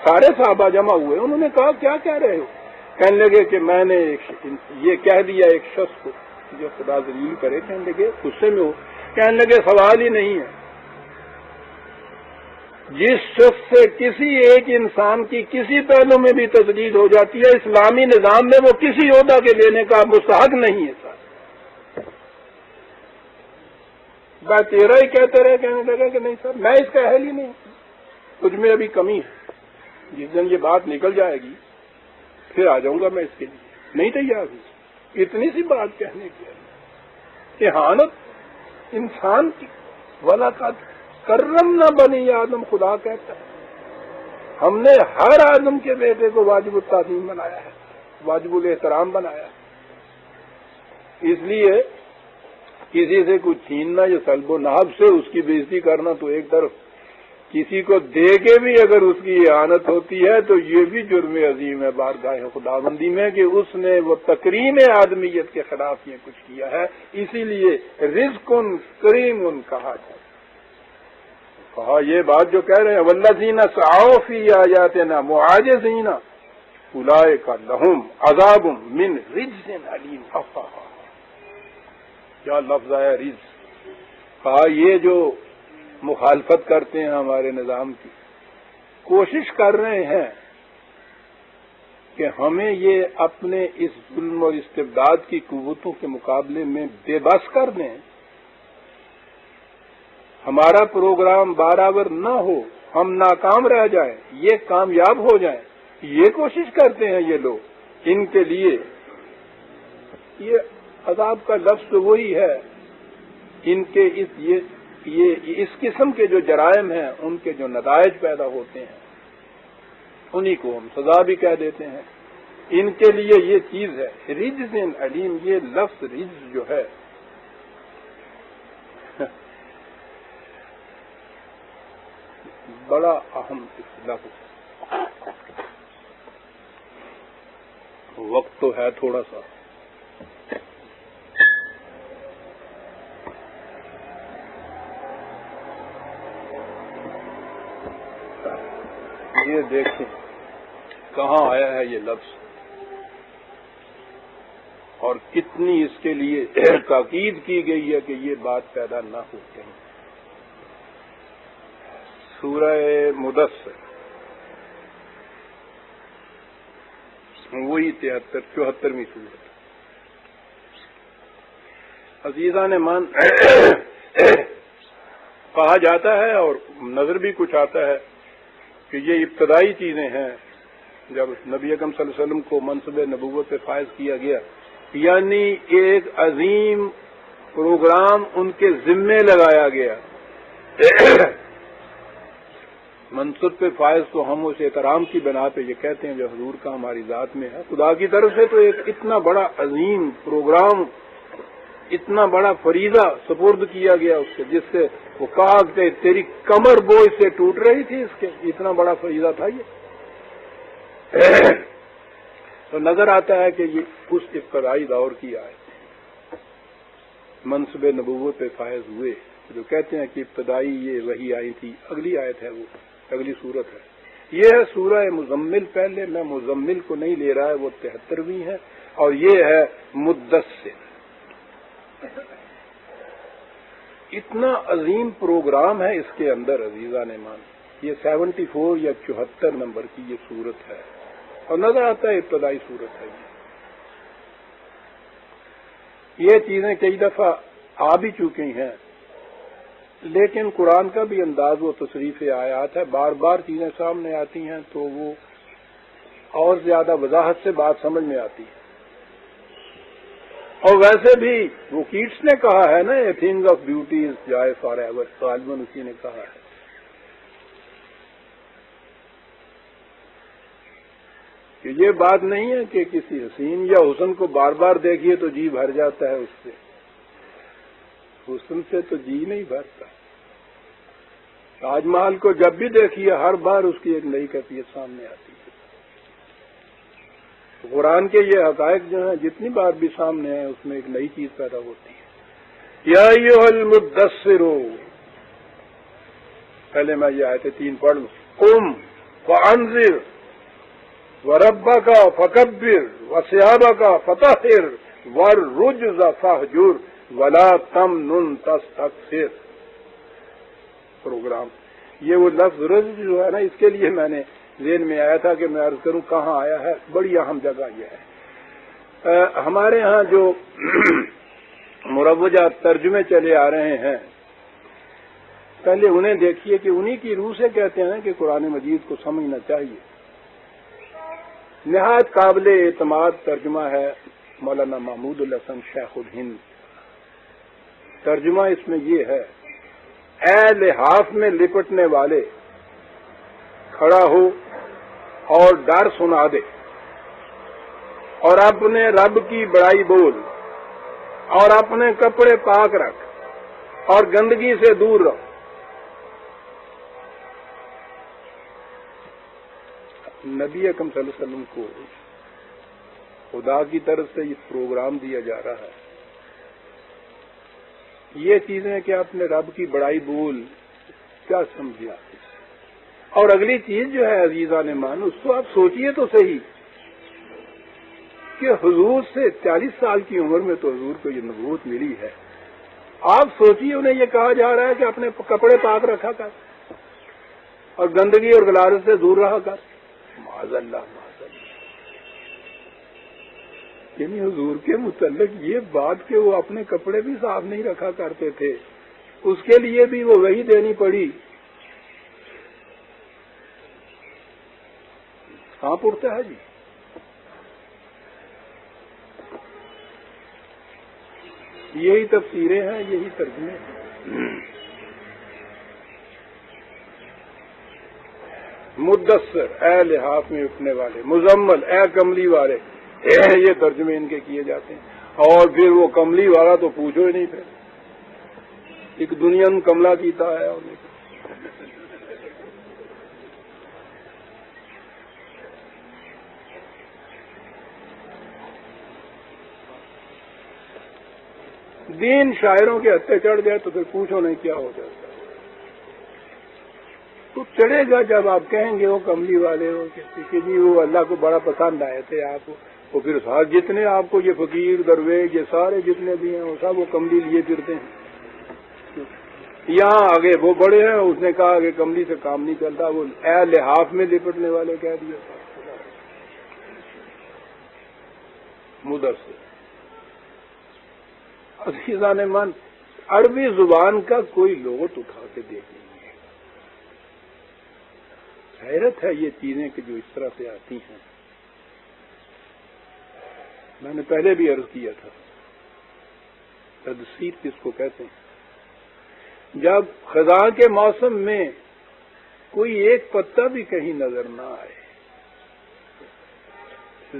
سارے صحابہ جمع ہوئے، انہوں نے کہا کیا کہہ رہے ہو؟ کہنے لگے کہ میں نے یہ کہہ دیا ایک شخص کو جو خدا ذلیل کرے۔ کہنے لگے غصے میں ہو؟ کہنے لگے سوال ہی نہیں ہے، جس شخص سے کسی ایک انسان کی کسی پہلو میں بھی تجدید ہو جاتی ہے اسلامی نظام میں، وہ کسی عہدہ کے لینے کا مستحق نہیں ہے۔ سر میں تیرا ہی کہتے رہے، کہنے لگا کہ نہیں سر میں اس کا اہل ہی نہیں، تجھ میں ابھی کمی ہے، جس دن یہ بات نکل جائے گی پھر آ جاؤں گا میں اس کے لیے، نہیں تیار ہوں اتنی سی بات کہنے کی۔ احانت انسان کی ولاقت کرم نہ بنی آدم، خدا کہتا ہے ہم نے ہر آدم کے بیٹے کو واجب التعظیم بنایا ہے، واجب الاحترام بنایا ہے۔ اس لیے کسی سے کچھ چھیننا یا سلب و نہب سے اس کی بےزتی کرنا تو ایک طرف، کسی کو دے کے بھی اگر اس کی احانت ہوتی ہے تو یہ بھی جرم عظیم ہے بارگاہ خداوندی میں کہ اس نے وہ تکریم آدمیت کے خلاف یہ کچھ کیا ہے۔ اسی لیے رزق کریم کہا جائے۔ کہا یہ بات جو کہہ رہے ہیں والذین سعوا فی آیاتنا معاجزین اولئک لہم عذاب من رجز علیم۔ کیا لفظ آیا رجز؟ کہا یہ جو مخالفت کرتے ہیں ہمارے نظام کی، کوشش کر رہے ہیں کہ ہمیں یہ اپنے اس ظلم اور استبداد کی قوتوں کے مقابلے میں بے بس کر دیں، ہمارا پروگرام برابر نہ ہو، ہم ناکام رہ جائیں، یہ کامیاب ہو جائیں، یہ کوشش کرتے ہیں یہ لوگ۔ ان کے لیے یہ عذاب کا لفظ تو وہی ہے، ان کے اس قسم کے جو جرائم ہیں ان کے جو نتائج پیدا ہوتے ہیں انہی کو ہم سزا بھی کہہ دیتے ہیں۔ ان کے لیے یہ چیز ہے رجز علیم۔ یہ لفظ رجز جو ہے بڑا اہم لفظ۔ وقت تو ہے تھوڑا سا، یہ دیکھیں کہاں آیا ہے یہ لفظ اور کتنی اس کے لیے تاکید کی گئی ہے کہ یہ بات پیدا نہ ہو کہیں۔ سورہ مدثر وہی 74ویں سورت۔ عزیزان مان کہا جاتا ہے اور نظر بھی کچھ آتا ہے کہ یہ ابتدائی چیزیں ہیں جب نبی اکرم صلی اللہ علیہ وسلم کو منصب نبوت سے فائز کیا گیا، یعنی ایک عظیم پروگرام ان کے ذمے لگایا گیا۔ منصب پہ فائز تو ہم اس احترام کی بنا پہ یہ کہتے ہیں جو حضور کا ہماری ذات میں ہے، خدا کی طرف سے تو ایک اتنا بڑا عظیم پروگرام، اتنا بڑا فریضہ سپرد کیا گیا اس سے، جس سے وہ کہا کہ تیری کمر بوجھ سے ٹوٹ رہی تھی، اس کے اتنا بڑا فریضہ تھا یہ۔ تو نظر آتا ہے کہ یہ اس ابتدائی دور کی آیت، منصب نبوت پہ فائز ہوئے جو کہتے ہیں کہ ابتدائی یہ وحی آئی تھی۔ اگلی آیت ہے، وہ اگلی سورت ہے، یہ ہے سورہ مزمل۔ پہلے میں مزمل کو نہیں لے رہا ہے، وہ 73ویں ہے، اور یہ ہے مدثر۔ اتنا عظیم پروگرام ہے اس کے اندر عزیزان مان۔ یہ 74 یا 74 نمبر کی یہ سورت ہے، اور نظر آتا ہے ابتدائی صورت ہے یہ چیزیں کئی دفعہ آ بھی چکی ہیں، لیکن قرآن کا بھی انداز و تصریف آیات ہے، بار بار چیزیں سامنے آتی ہیں تو وہ اور زیادہ وضاحت سے بات سمجھ میں آتی ہے۔ اور ویسے بھی وہ کیٹس نے کہا ہے نا، a thing of beauty is جائے فار ایور، غالباً اسی نے کہا ہے۔ کہ یہ بات نہیں ہے کہ کسی حسین یا حسن کو بار بار دیکھیے تو جی بھر جاتا ہے، اس سے حسن سے تو جی نہیں بھرتا۔ تاج محل کو جب بھی دیکھیے ہر بار اس کی ایک نئی کیفیت سامنے آتی ہے۔ قرآن کے یہ حقائق جو ہیں جتنی بار بھی سامنے ہیں اس میں ایک نئی چیز پیدا ہوتی ہے۔ یا ایھا المدثر، پہلے میں یہ آیتیں 3 پڑھ لوں۔ قم فانذر وربک فکبر وثیابک فطہر والرجز فاہجر ولا تمنن تستکثر۔ پروگرام یہ وہ لفظ رجز جو ہے نا، اس کے لیے میں نے ذہن میں آیا تھا کہ میں عرض کروں کہاں آیا ہے، بڑی اہم جگہ یہ ہے۔ ہمارے ہاں جو مروجہ ترجمے چلے آ رہے ہیں، پہلے انہیں دیکھیے کہ انہی کی روح سے کہتے ہیں کہ قرآن مجید کو سمجھنا چاہیے۔ نہایت قابل اعتماد ترجمہ ہے مولانا محمود الحسن شیخ الہند۔ ترجمہ اس میں یہ ہے، اے لحاف میں لپٹنے والے، کھڑا ہو اور ڈر سنا دے، اور اپنے رب کی بڑائی بول، اور اپنے کپڑے پاک رکھ، اور گندگی سے دور رہو۔ نبی اکرم صلی اللہ علیہ وسلم کو خدا کی طرف سے یہ پروگرام دیا جا رہا ہے، یہ چیزیں کہ اپنے رب کی بڑائی بول، کیا سمجھے آپ؟ اور اگلی چیز جو ہے عزیزان مان، اس کو آپ سوچئے تو صحیح کہ حضور سے 40 سال کی عمر میں تو حضور کو یہ نبوت ملی ہے۔ آپ سوچئے انہیں یہ کہا جا رہا ہے کہ اپنے کپڑے پاک رکھا کر اور گندگی اور غلاظت سے دور رہا کر۔ معاذ اللہ، معاذ اللہ۔ یعنی حضور کے متعلق یہ بات کہ وہ اپنے کپڑے بھی صاف نہیں رکھا کرتے تھے، اس کے لیے بھی وہ وحی دینی پڑی۔ کہاں اٹھتا ہے جی؟ یہی تفسیریں ہیں، یہی ترجمے ہیں۔ مدثر، اے لحاف میں اٹھنے والے، مزمل، اے کملی والے، یہ ترجمے ان کے کیے جاتے ہیں۔ اور پھر وہ کملی والا تو پوچھو ہی نہیں، پھر ایک دنیا میں کملا کیتا ہے۔ دین شاعروں کے ہتھے چڑھ جائے تو پھر پوچھو نہیں کیا ہو جاتا۔ تو چڑھے گا جب آپ کہیں گے وہ کملی والے ہو کہ جی وہ اللہ کو بڑا پسند آئے تھے آپ، وہ پھر ساتھ جتنے آپ کو یہ فقیر درویش یہ سارے جتنے بھی ہیں وہ سب وہ کملی لیے پھرتے ہیں۔ یہاں آگے وہ بڑے ہیں، اس نے کہا کہ کملی سے کام نہیں چلتا، وہ اے لحاف میں لپٹنے والے کہہ دیا۔ مدثر، عزیزان من، عربی زبان کا کوئی لغت اٹھا کے دیکھ لیجیے۔ حیرت ہے یہ چیزیں کہ جو اس طرح سے آتی ہیں۔ میں نے پہلے بھی عرض کیا تھا، تدثیر کس کو کہتے ہیں؟ جب خزاں کے موسم میں کوئی ایک پتا بھی کہیں نظر نہ آئے،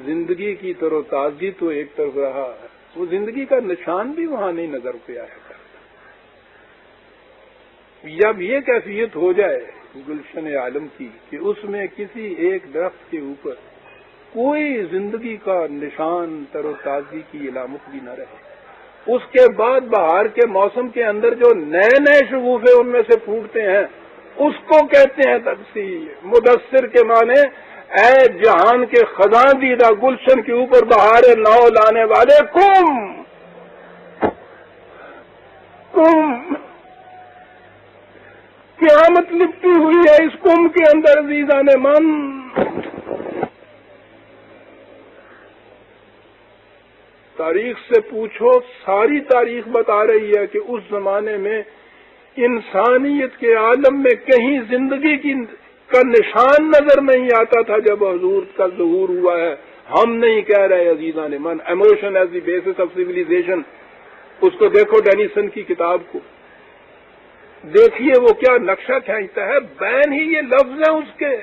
زندگی کی تر و تازگی تو ایک طرف رہا ہے، وہ زندگی کا نشان بھی وہاں نہیں نظر پہ آیا کرتا۔ جب یہ کیفیت ہو جائے گلشن عالم کی کہ اس میں کسی ایک درخت کے اوپر کوئی زندگی کا نشان تر و تازگی کی علامت بھی نہ رہے، اس کے بعد بہار کے موسم کے اندر جو نئے نئے شگوفے ان میں سے پھوٹتے ہیں، اس کو کہتے ہیں تدثیر۔ مدثر کے معنی اے جہان کے خزاں دیدہ گلشن کے اوپر بہار نو لانے والے، قم قیامت لپٹی ہوئی ہے اس قم کے اندر عزیزان من۔ تاریخ سے پوچھو، ساری تاریخ بتا رہی ہے کہ اس زمانے میں انسانیت کے عالم میں کہیں زندگی کا نشان نظر نہیں آتا تھا جب حضور کا ظہور ہوا ہے. ہم نہیں کہہ رہے عزیزان من. Emotion is the basis of civilisation, اس کو دیکھو ڈینیسن کی کتاب کو، دیکھیے وہ کیا نقشہ کھینچتا ہے. بین ہی یہ لفظ ہیں اس کے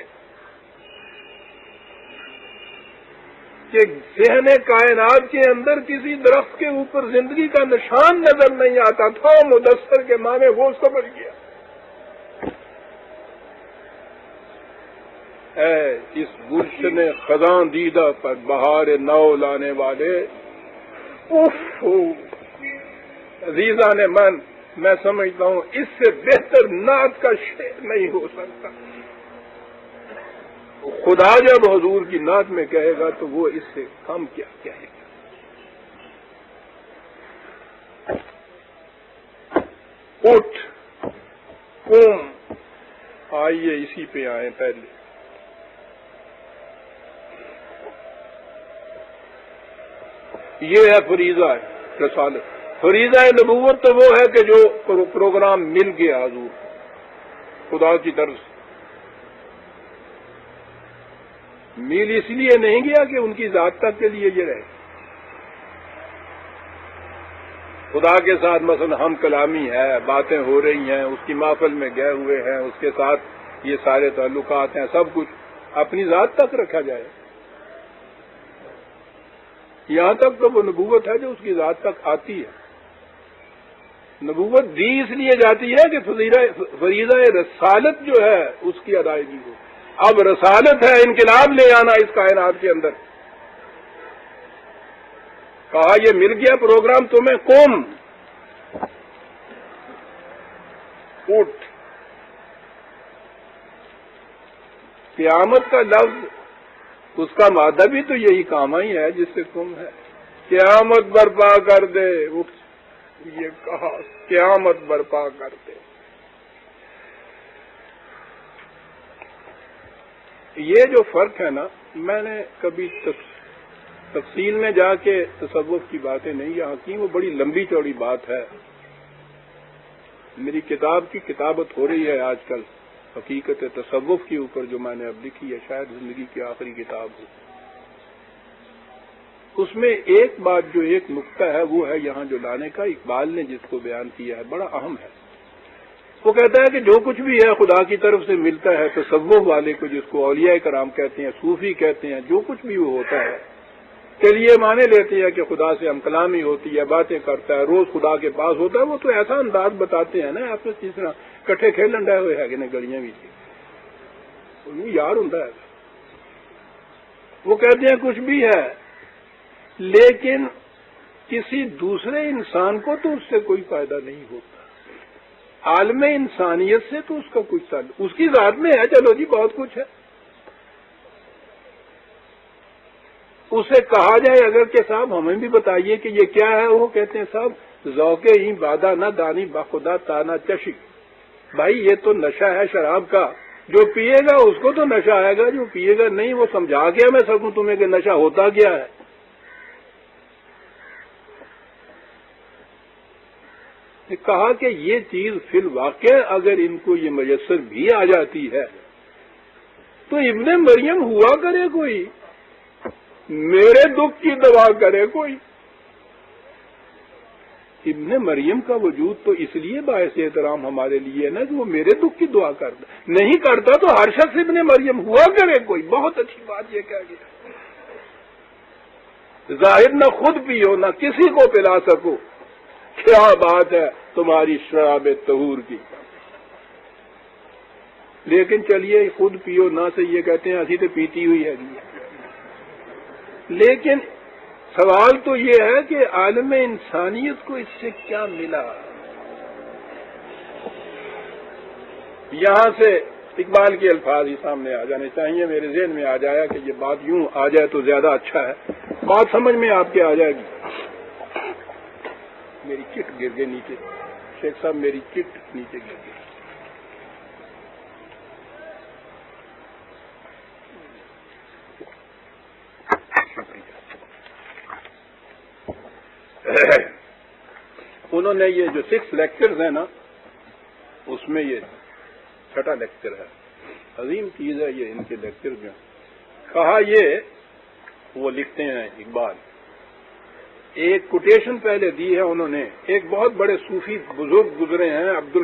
کہ ذہن کائنات کے اندر کسی درخت کے اوپر زندگی کا نشان نظر نہیں آتا تھا. مدثر کے معنی وہ سمجھ گیا. اے اس گلشن خزاں دیدہ پر بہار نو لانے والے، اف عزیزان من، میں سمجھتا ہوں اس سے بہتر نعت کا شعر نہیں ہو سکتا. خدا جب حضور کی نعت میں کہے گا تو وہ اس سے کم کیا کہے گا. اٹھ قوم. آئیے اسی پہ آئیں. پہلے یہ ہے فریضہ ہے رسالت. فریضہ نبوت تو وہ ہے کہ جو پروگرام مل گیا حضور خدا کی طرف سے. میل اس لیے نہیں گیا کہ ان کی ذات تک کے لیے یہ رہے. خدا کے ساتھ مثلا ہم کلامی ہے، باتیں ہو رہی ہیں، اس کی محفل میں گئے ہوئے ہیں، اس کے ساتھ یہ سارے تعلقات ہیں، سب کچھ اپنی ذات تک رکھا جائے. یہاں تک تو وہ نبوت ہے جو اس کی ذات تک آتی ہے. نبوت دی اس لیے جاتی ہے کہ فریضہ رسالت جو ہے اس کی ادائیگی ہو. اب رسالت ہے انقلاب لے آنا اس کائنات کے اندر. کہا یہ مل گیا پروگرام تمہیں. قوم، اٹھ. قیامت کا لفظ اس کا مادہ بھی تو یہی کاما ہی ہے جس سے تم ہے. قیامت برپا کر دے. اٹھ، یہ کہا قیامت برپا کر دے. یہ جو فرق ہے نا، میں نے کبھی تفصیل میں جا کے تصوف کی باتیں نہیں یہاں کی، وہ بڑی لمبی چوڑی بات ہے. میری کتاب کی کتابت ہو رہی ہے آج کل حقیقت تصوف کے اوپر، جو میں نے اب لکھی ہے، شاید زندگی کی آخری کتاب ہو. اس میں ایک بات جو ایک نقطہ ہے وہ ہے یہاں جو لانے کا اقبال نے جس کو بیان کیا ہے بڑا اہم ہے. وہ کہتا ہے کہ جو کچھ بھی ہے خدا کی طرف سے ملتا ہے تصوف والے کو، جس کو اولیاء کرام کہتے ہیں، صوفی کہتے ہیں، جو کچھ بھی وہ ہوتا ہے، چلیے مانے لیتے ہیں کہ خدا سے ہم کلامی ہوتی ہے، باتیں کرتا ہے، روز خدا کے پاس ہوتا ہے. وہ تو ایسا انداز بتاتے ہیں نا آپ نے جس طرح کٹھے کھیلن ڈے ہوئے ہے کہ گلیاں بھی تھی یار ہوں. وہ کہتے ہیں کچھ بھی ہے لیکن کسی دوسرے انسان کو تو اس سے کوئی فائدہ نہیں ہوتا. عالم انسانیت سے تو اس کا کچھ تعلق اس کی ذات میں ہے. چلو جی بہت کچھ ہے. اسے کہا جائے اگر کہ صاحب ہمیں بھی بتائیے کہ یہ کیا ہے، وہ کہتے ہیں صاحب ذوق ہی بادہ نہ دانی بخدا تانا چشی. بھائی یہ تو نشہ ہے شراب کا، جو پیے گا اس کو تو نشہ آئے گا، جو پیے گا نہیں. وہ سمجھا کے میں سکوں تمہیں کہ نشہ ہوتا کیا ہے. کہا کہ یہ چیز فی الواقع اگر ان کو یہ میسر بھی آ جاتی ہے تو ابن مریم ہوا کرے کوئی، میرے دکھ کی دوا کرے کوئی. ابن مریم کا وجود تو اس لیے باعث احترام ہمارے لیے ہے نا کہ وہ میرے دکھ کی دعا کرتا. نہیں کرتا تو ہر شخص ابن مریم ہوا کرے کوئی. بہت اچھی بات یہ کہہ گیا. ظاہر نہ خود پیو نہ کسی کو پلا سکو، کیا بات ہے تمہاری شراب طہور کی. لیکن چلیے خود پیو نہ سے یہ کہتے ہیں اسی تو پیتی ہوئی ہے. لیکن سوال تو یہ ہے کہ عالم انسانیت کو اس سے کیا ملا. یہاں سے اقبال کے الفاظ ہی سامنے آ جانے چاہیے. میرے ذہن میں آ جایا کہ یہ بات یوں آ جائے تو زیادہ اچھا ہے. بات سمجھ میں آپ کے آ جائے گی. میری کٹ گر گئی نیچے. شیخ صاحب میری کٹ نیچے گر گئی. شکریہ. انہوں نے یہ جو 6 لیکچرز ہیں نا، اس میں یہ 6واں لیکچر ہے، عظیم چیز ہے یہ ان کے لیکچر جو کہا یہ وہ لکھتے ہیں اقبال، ایک کوٹیشن پہلے دی ہے انہوں نے، ایک بہت بڑے صوفی بزرگ گزرے ہیں عبد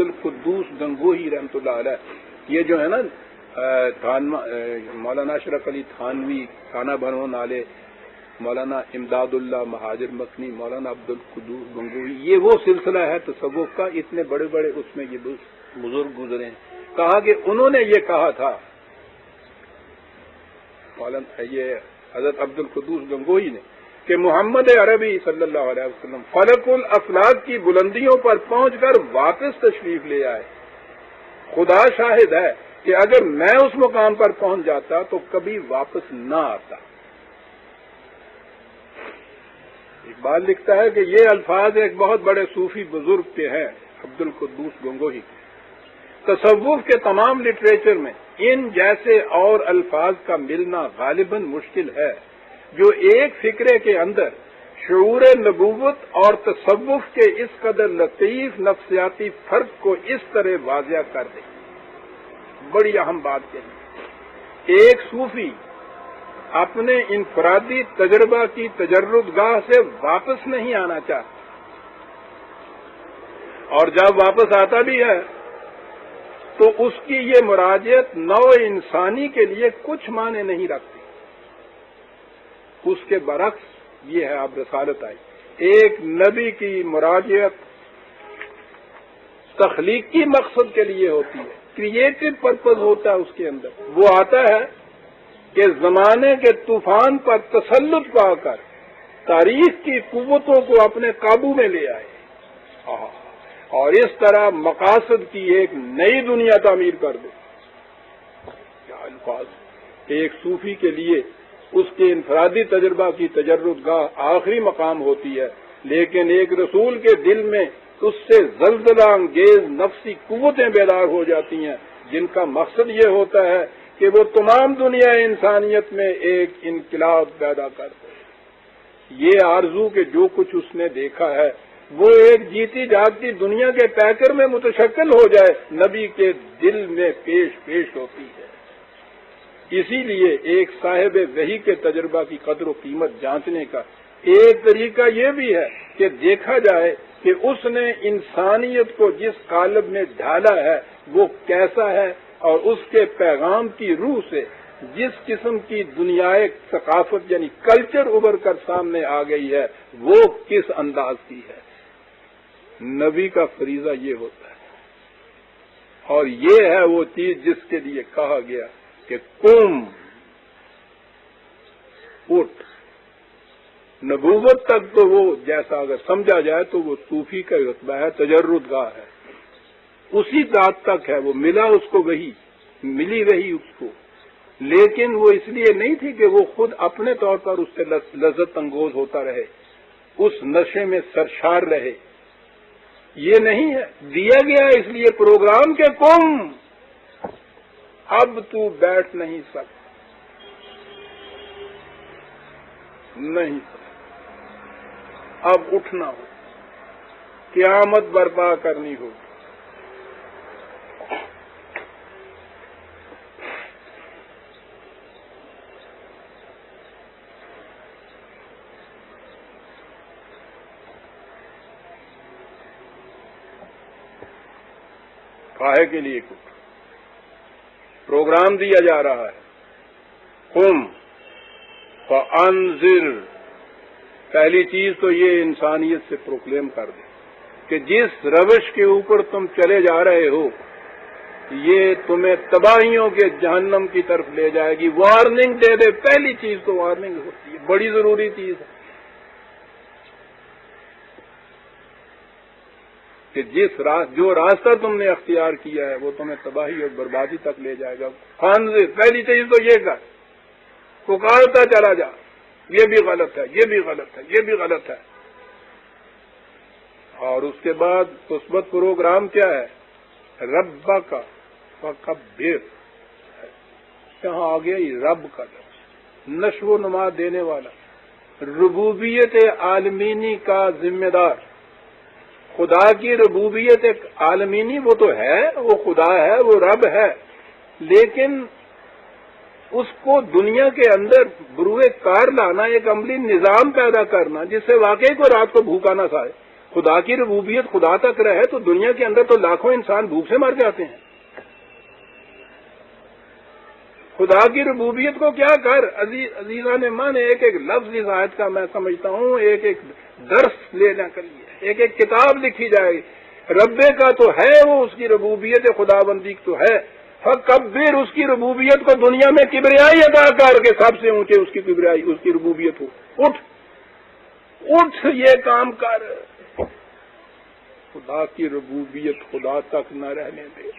القدوس گنگوہی رحمۃ اللہ علیہ، یہ جو ہے نا مولانا اشرف علی تھانوی، کانا بھرو نالے، مولانا امداد اللہ مہاجر مکنی، مولانا عبد القدوس گنگوہی، یہ وہ سلسلہ ہے تصوف کا، اتنے بڑے بڑے اس میں یہ بزرگ گزرے ہیں۔ کہا کہ انہوں نے یہ کہا تھا، مولانا یہ حضرت عبد القدوس گنگوہی نے، کہ محمد عربی صلی اللہ علیہ وسلم فلک الافلاک کی بلندیوں پر پہنچ کر واپس تشریف لے آئے۔ خدا شاہد ہے کہ اگر میں اس مقام پر پہنچ جاتا تو کبھی واپس نہ آتا۔ اقبال لکھتا ہے کہ یہ الفاظ ایک بہت بڑے صوفی بزرگ کے ہیں، عبد القدوس گنگوہی کے۔ تصوف کے تمام لٹریچر میں ان جیسے اور الفاظ کا ملنا غالباً مشکل ہے جو ایک فکرے کے اندر شعور نبوت اور تصوف کے اس قدر لطیف نفسیاتی فرق کو اس طرح واضح کر دے۔ بڑی اہم بات کہی، ایک صوفی اپنے انفرادی تجربہ کی تجردگاہ سے واپس نہیں آنا چاہتا، اور جب واپس آتا بھی ہے تو اس کی یہ مراجعت نوع انسانی کے لیے کچھ معنی نہیں رکھتی۔ اس کے برعکس یہ ہے، اب رسالت آئی، ایک نبی کی مراجعت تخلیقی مقصد کے لیے ہوتی ہے، کریٹو پرپز ہوتا ہے اس کے اندر۔ وہ آتا ہے کہ زمانے کے طوفان پر تسلط پا کر تاریخ کی قوتوں کو اپنے قابو میں لے آئے اور اس طرح مقاصد کی ایک نئی دنیا تعمیر کر دے۔ کیا الفاظ! ایک صوفی کے لیے اس کے انفرادی تجربہ کی تجردگاہ آخری مقام ہوتی ہے، لیکن ایک رسول کے دل میں اس سے زلزلہ انگیز نفسی قوتیں بیدار ہو جاتی ہیں، جن کا مقصد یہ ہوتا ہے کہ وہ تمام دنیا انسانیت میں ایک انقلاب پیدا کر دے۔ یہ آرزو کہ جو کچھ اس نے دیکھا ہے وہ ایک جیتی جاگتی دنیا کے پیکر میں متشکل ہو جائے، نبی کے دل میں پیش ہوتی ہے۔ اسی لیے ایک صاحب وحی کے تجربہ کی قدر و قیمت جانچنے کا ایک طریقہ یہ بھی ہے کہ دیکھا جائے کہ اس نے انسانیت کو جس قالب میں ڈھالا ہے وہ کیسا ہے، اور اس کے پیغام کی روح سے جس قسم کی دنیائے ثقافت یعنی کلچر ابھر کر سامنے آ گئی ہے وہ کس انداز کی ہے۔ نبی کا فریضہ یہ ہوتا ہے، اور یہ ہے وہ چیز جس کے لیے کہا گیا کہ قم، اٹھ۔ نبوت تک تو وہ جیسا اگر سمجھا جائے تو وہ صوفی کا رتبہ ہے، تجردگاہ ہے، اسی ذات تک ہے، وہ ملا اس کو وہی، ملی وہی اس کو، لیکن وہ اس لیے نہیں تھی کہ وہ خود اپنے طور پر اس سے لذت انگوز ہوتا رہے، اس نشے میں سرشار رہے، یہ نہیں ہے، دیا گیا اس لیے پروگرام کے قم، اب تو بیٹھ نہیں سکتا، نہیں سکتا، اب اٹھنا ہو، قیامت برپا کرنی ہو۔ کاہے کے لیے کچھ پروگرام دیا جا رہا ہے، قم فانذر، پہلی چیز تو یہ انسانیت سے پروکلیم کر دے کہ جس روش کے اوپر تم چلے جا رہے ہو یہ تمہیں تباہیوں کے جہنم کی طرف لے جائے گی، وارننگ دے دے۔ پہلی چیز تو وارننگ ہوتی ہے، بڑی ضروری چیز ہے کہ جو راستہ تم نے اختیار کیا ہے وہ تمہیں تباہی اور بربادی تک لے جائے گا۔ فانذر، پہلی چیز تو یہ کر، پکارتا چلا جا، یہ بھی غلط ہے، یہ بھی غلط ہے، یہ بھی غلط ہے۔ اور اس کے بعد مثبت پروگرام کیا ہے؟ ربک فکبر، یہاں آ گیا یہ رب کا لفظ، نشو و نما دینے والا، ربوبیت عالمینی کا ذمہ دار. خدا کی ربوبیت عالمینی وہ تو ہے، وہ خدا ہے، وہ رب ہے، لیکن اس کو دنیا کے اندر بروئے کار لانا، ایک عملی نظام پیدا کرنا جس سے واقعی کو رات کو بھوکا نہ سائے. خدا کی ربوبیت خدا تک رہے تو دنیا کے اندر تو لاکھوں انسان بھوک سے مر جاتے ہیں. خدا کی ربوبیت کو کیا کر عزیزان مان، ایک ایک لفظ اس آیت کا میں سمجھتا ہوں ایک ایک درس لینے کے لیے ایک ایک کتاب لکھی جائے گی. ربے کا تو ہے، وہ اس کی ربوبیت خدا بندی تو ہے. فکبر، اس کی ربوبیت کو دنیا میں کبریائی ادا کر کے سب سے اونچے اس کی کبریائی، اس کی ربوبیت ہو. اٹھ یہ کام کر. خدا کی ربوبیت خدا تک نہ رہنے دے،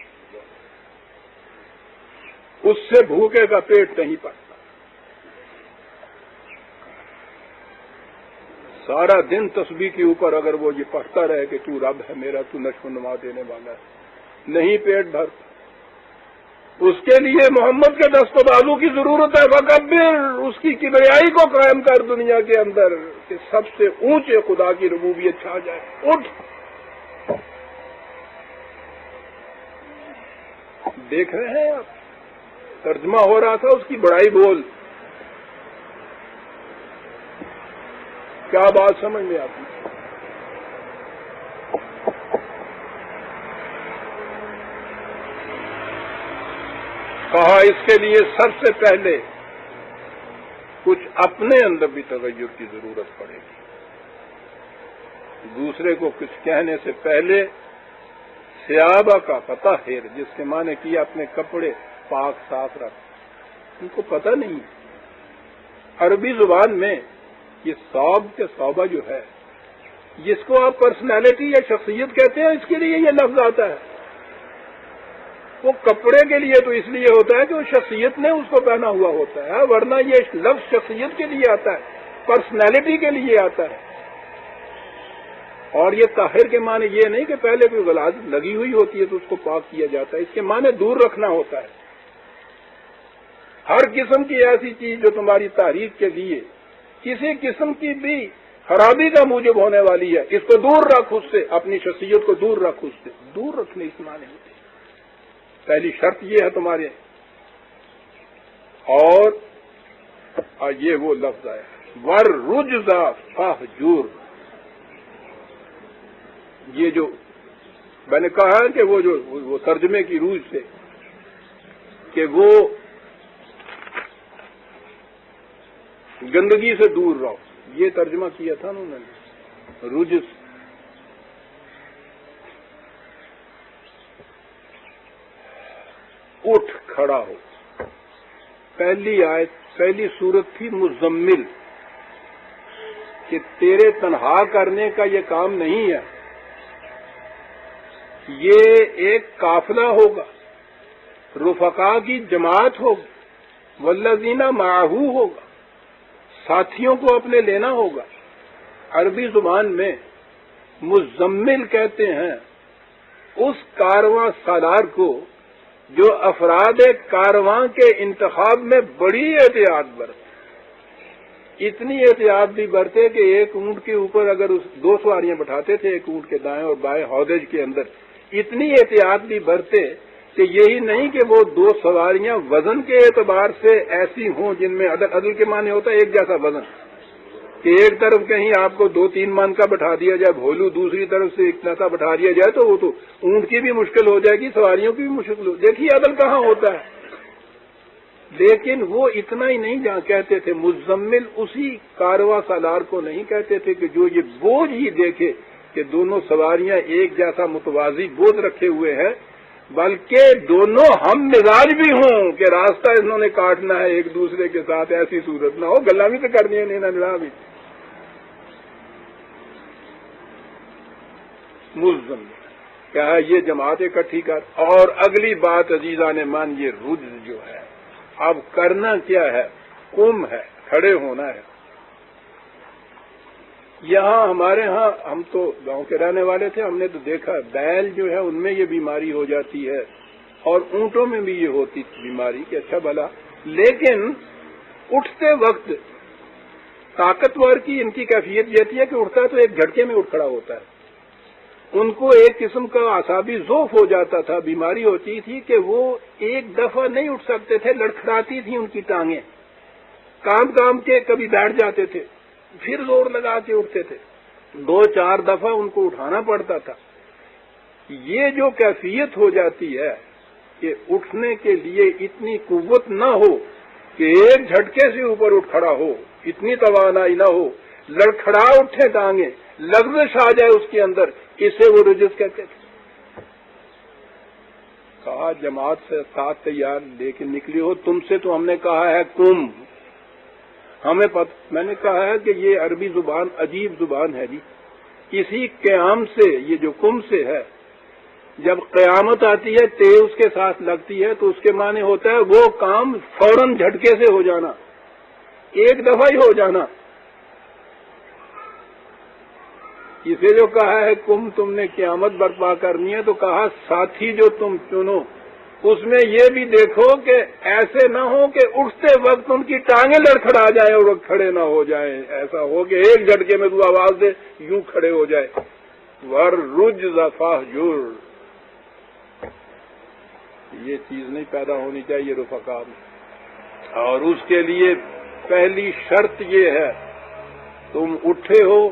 اس سے بھوکے کا پیٹ نہیں پڑتا. سارا دن تسبیح کے اوپر اگر وہ یہ پڑھتا رہے کہ تو رب ہے میرا، تو نشو و نما دینے والا ہے، نہیں پیٹ بھرتا. اس کے لیے محمد کے دست و بازو کی ضرورت ہے. فکبر، اس کی کبریائی کو قائم کر دنیا کے اندر کہ سب سے اونچے خدا کی ربوبیت چھا جائے. اٹھ. دیکھ رہے ہیں آپ، ترجمہ ہو رہا تھا اس کی بڑائی بول. کیا بات سمجھ میں آتی؟ کہا اس کے لیے سب سے پہلے کچھ اپنے اندر بھی تغیر کی ضرورت پڑے گی. دوسرے کو کچھ کہنے سے پہلے سیابہ کا فطہر، جس کے معنی کیا اپنے کپڑے پاک صاف رکھ. ان کو پتہ نہیں عربی زبان میں یہ صوب کے صوبہ جو ہے، جس کو آپ پرسنالٹی یا شخصیت کہتے ہیں، اس کے لیے یہ لفظ آتا ہے. وہ کپڑے کے لیے تو اس لیے ہوتا ہے کہ وہ شخصیت نے اس کو پہنا ہوا ہوتا ہے، ورنہ یہ لفظ شخصیت کے لیے آتا ہے، پرسنالٹی کے لیے آتا ہے. اور یہ طاہر کے معنی یہ نہیں کہ پہلے کوئی غلاظت لگی ہوئی ہوتی ہے تو اس کو پاک کیا جاتا ہے. اس کے معنی دور رکھنا ہوتا ہے. ہر قسم کی ایسی چیز جو تمہاری تحریک کے لیے کسی قسم کی بھی خرابی کا موجب ہونے والی ہے، اس کو دور رکھ اس سے، اپنی شخصیت کو دور رکھ اس سے. دور رکھنے اس معنی ہوتے ہیں. پہلی شرط یہ ہے تمہارے. اور یہ وہ لفظ آیا ور رجزا فہجور. یہ جو میں نے کہا ہے کہ وہ ترجمے کی روح سے کہ وہ گندگی سے دور رہو، یہ ترجمہ کیا تھا نا انہوں نے. رجز اٹھ کھڑا ہو. پہلی آیت پہلی سورت تھی مزمل، کہ تیرے تنہا کرنے کا یہ کام نہیں ہے، یہ ایک قافلہ ہوگا، رفقا کی جماعت ہوگی، والذین معہو ہوگا، ساتھیوں کو اپنے لینا ہوگا. عربی زبان میں مزمل کہتے ہیں اس کارواں سالار کو جو افراد کارواں کے انتخاب میں بڑی احتیاط برتے. اتنی احتیاط بھی برتے کہ ایک اونٹ کے اوپر اگر دو سواریاں بٹھاتے تھے، ایک اونٹ کے دائیں اور بائیں ہودج کے اندر، اتنی احتیاط بھی برتے کہ یہی نہیں کہ وہ دو سواریاں وزن کے اعتبار سے ایسی ہوں جن میں عدل کے معنی ہوتا ہے ایک جیسا وزن، کہ ایک طرف کہیں آپ کو 2-3 من کا بٹھا دیا جائے بھولو، دوسری طرف سے اتنا سا بٹھا دیا جائے تو وہ تو اونٹ کی بھی مشکل ہو جائے گی، سواریوں کی بھی مشکل ہو. دیکھیے عدل کہاں ہوتا ہے. لیکن وہ اتنا ہی نہیں جہاں کہتے تھے مزمل اسی کارواں سالار کو نہیں کہتے تھے کہ جو یہ بوجھ ہی دیکھے کہ دونوں سواریاں ایک جیسا متوازی بوجھ رکھے ہوئے ہیں، بلکہ دونوں ہم مزاج بھی ہوں کہ راستہ انہوں نے کاٹنا ہے ایک دوسرے کے ساتھ، ایسی صورت نہ ہو گلا بھی تو کرنی ہے نینا نڑا بھی. مزمل کیا ہے یہ جماعت اکٹھی کر. اور اگلی بات عزیزان مان، یہ رجز جو ہے اب کرنا کیا ہے، قم ہے، کھڑے ہونا ہے. یہاں ہمارے ہاں ہم تو گاؤں کے رہنے والے تھے، ہم نے تو دیکھا بیل جو ہے ان میں یہ بیماری ہو جاتی ہے اور اونٹوں میں بھی یہ ہوتی بیماری کہ اچھا بھلا، لیکن اٹھتے وقت طاقتور کی ان کی کیفیت یہ تھی کہ اٹھتا ہے تو ایک جھٹکے میں اٹھ کھڑا ہوتا ہے. ان کو ایک قسم کا اعصابی ضعف ہو جاتا تھا، بیماری ہوتی تھی کہ وہ ایک دفعہ نہیں اٹھ سکتے تھے، لڑکھڑاتی تھی ان کی ٹانگیں، کام کے کبھی بیٹھ جاتے تھے، پھر زور لگا کے اٹھتے تھے، 2-4 دفعہ ان کو اٹھانا پڑتا تھا. یہ جو کیفیت ہو جاتی ہے کہ اٹھنے کے لیے اتنی قوت نہ ہو کہ ایک جھٹکے سے اوپر اٹھ کھڑا ہو، اتنی توانائی نہ ہو، لڑکھڑا اٹھے ٹانگیں، لغزش آ جائے اس کے اندر، اسے وہ رجس کہتے تھے. کہا جماعت سے ساتھ تیار لے کے نکلی ہو، تم سے تو ہم نے کہا ہے کم. ہمیں میں نے کہا ہے کہ یہ عربی زبان عجیب زبان ہے جی. اسی قیام سے، یہ جو کم سے ہے، جب قیامت آتی ہے تے اس کے ساتھ لگتی ہے تو اس کے معنی ہوتا ہے وہ کام فوراً جھٹکے سے ہو جانا، ایک دفعہ ہی ہو جانا. اسے جو کہا ہے تم نے قیامت برپا کرنی ہے، تو کہا ساتھی جو تم چنو اس میں یہ بھی دیکھو کہ ایسے نہ ہو کہ اٹھتے وقت ان کی ٹانگیں لڑکھڑا جائیں اور وہ کھڑے نہ ہو جائیں، ایسا ہو کہ ایک جھٹکے میں تو آواز دے یوں کھڑے ہو جائے. وَالرُّجْزَ فَاهْجُرْ، یہ چیز نہیں پیدا ہونی چاہیے رفقا میں. اور اس کے لیے پہلی شرط یہ ہے، تم اٹھے ہو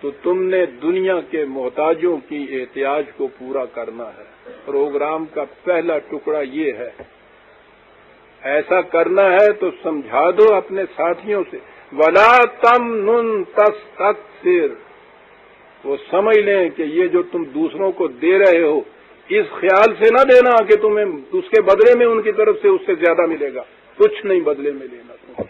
تو تم نے دنیا کے محتاجوں کی احتیاج کو پورا کرنا ہے. پروگرام کا پہلا ٹکڑا یہ ہے. ایسا کرنا ہے تو سمجھا دو اپنے ساتھیوں سے، وَلَا تَمْنُن تَسْتَكْثِرْ، وہ سمجھ لیں کہ یہ جو تم دوسروں کو دے رہے ہو اس خیال سے نہ دینا کہ تمہیں اس کے بدلے میں ان کی طرف سے اس سے زیادہ ملے گا، کچھ نہیں بدلے میں لینا تم.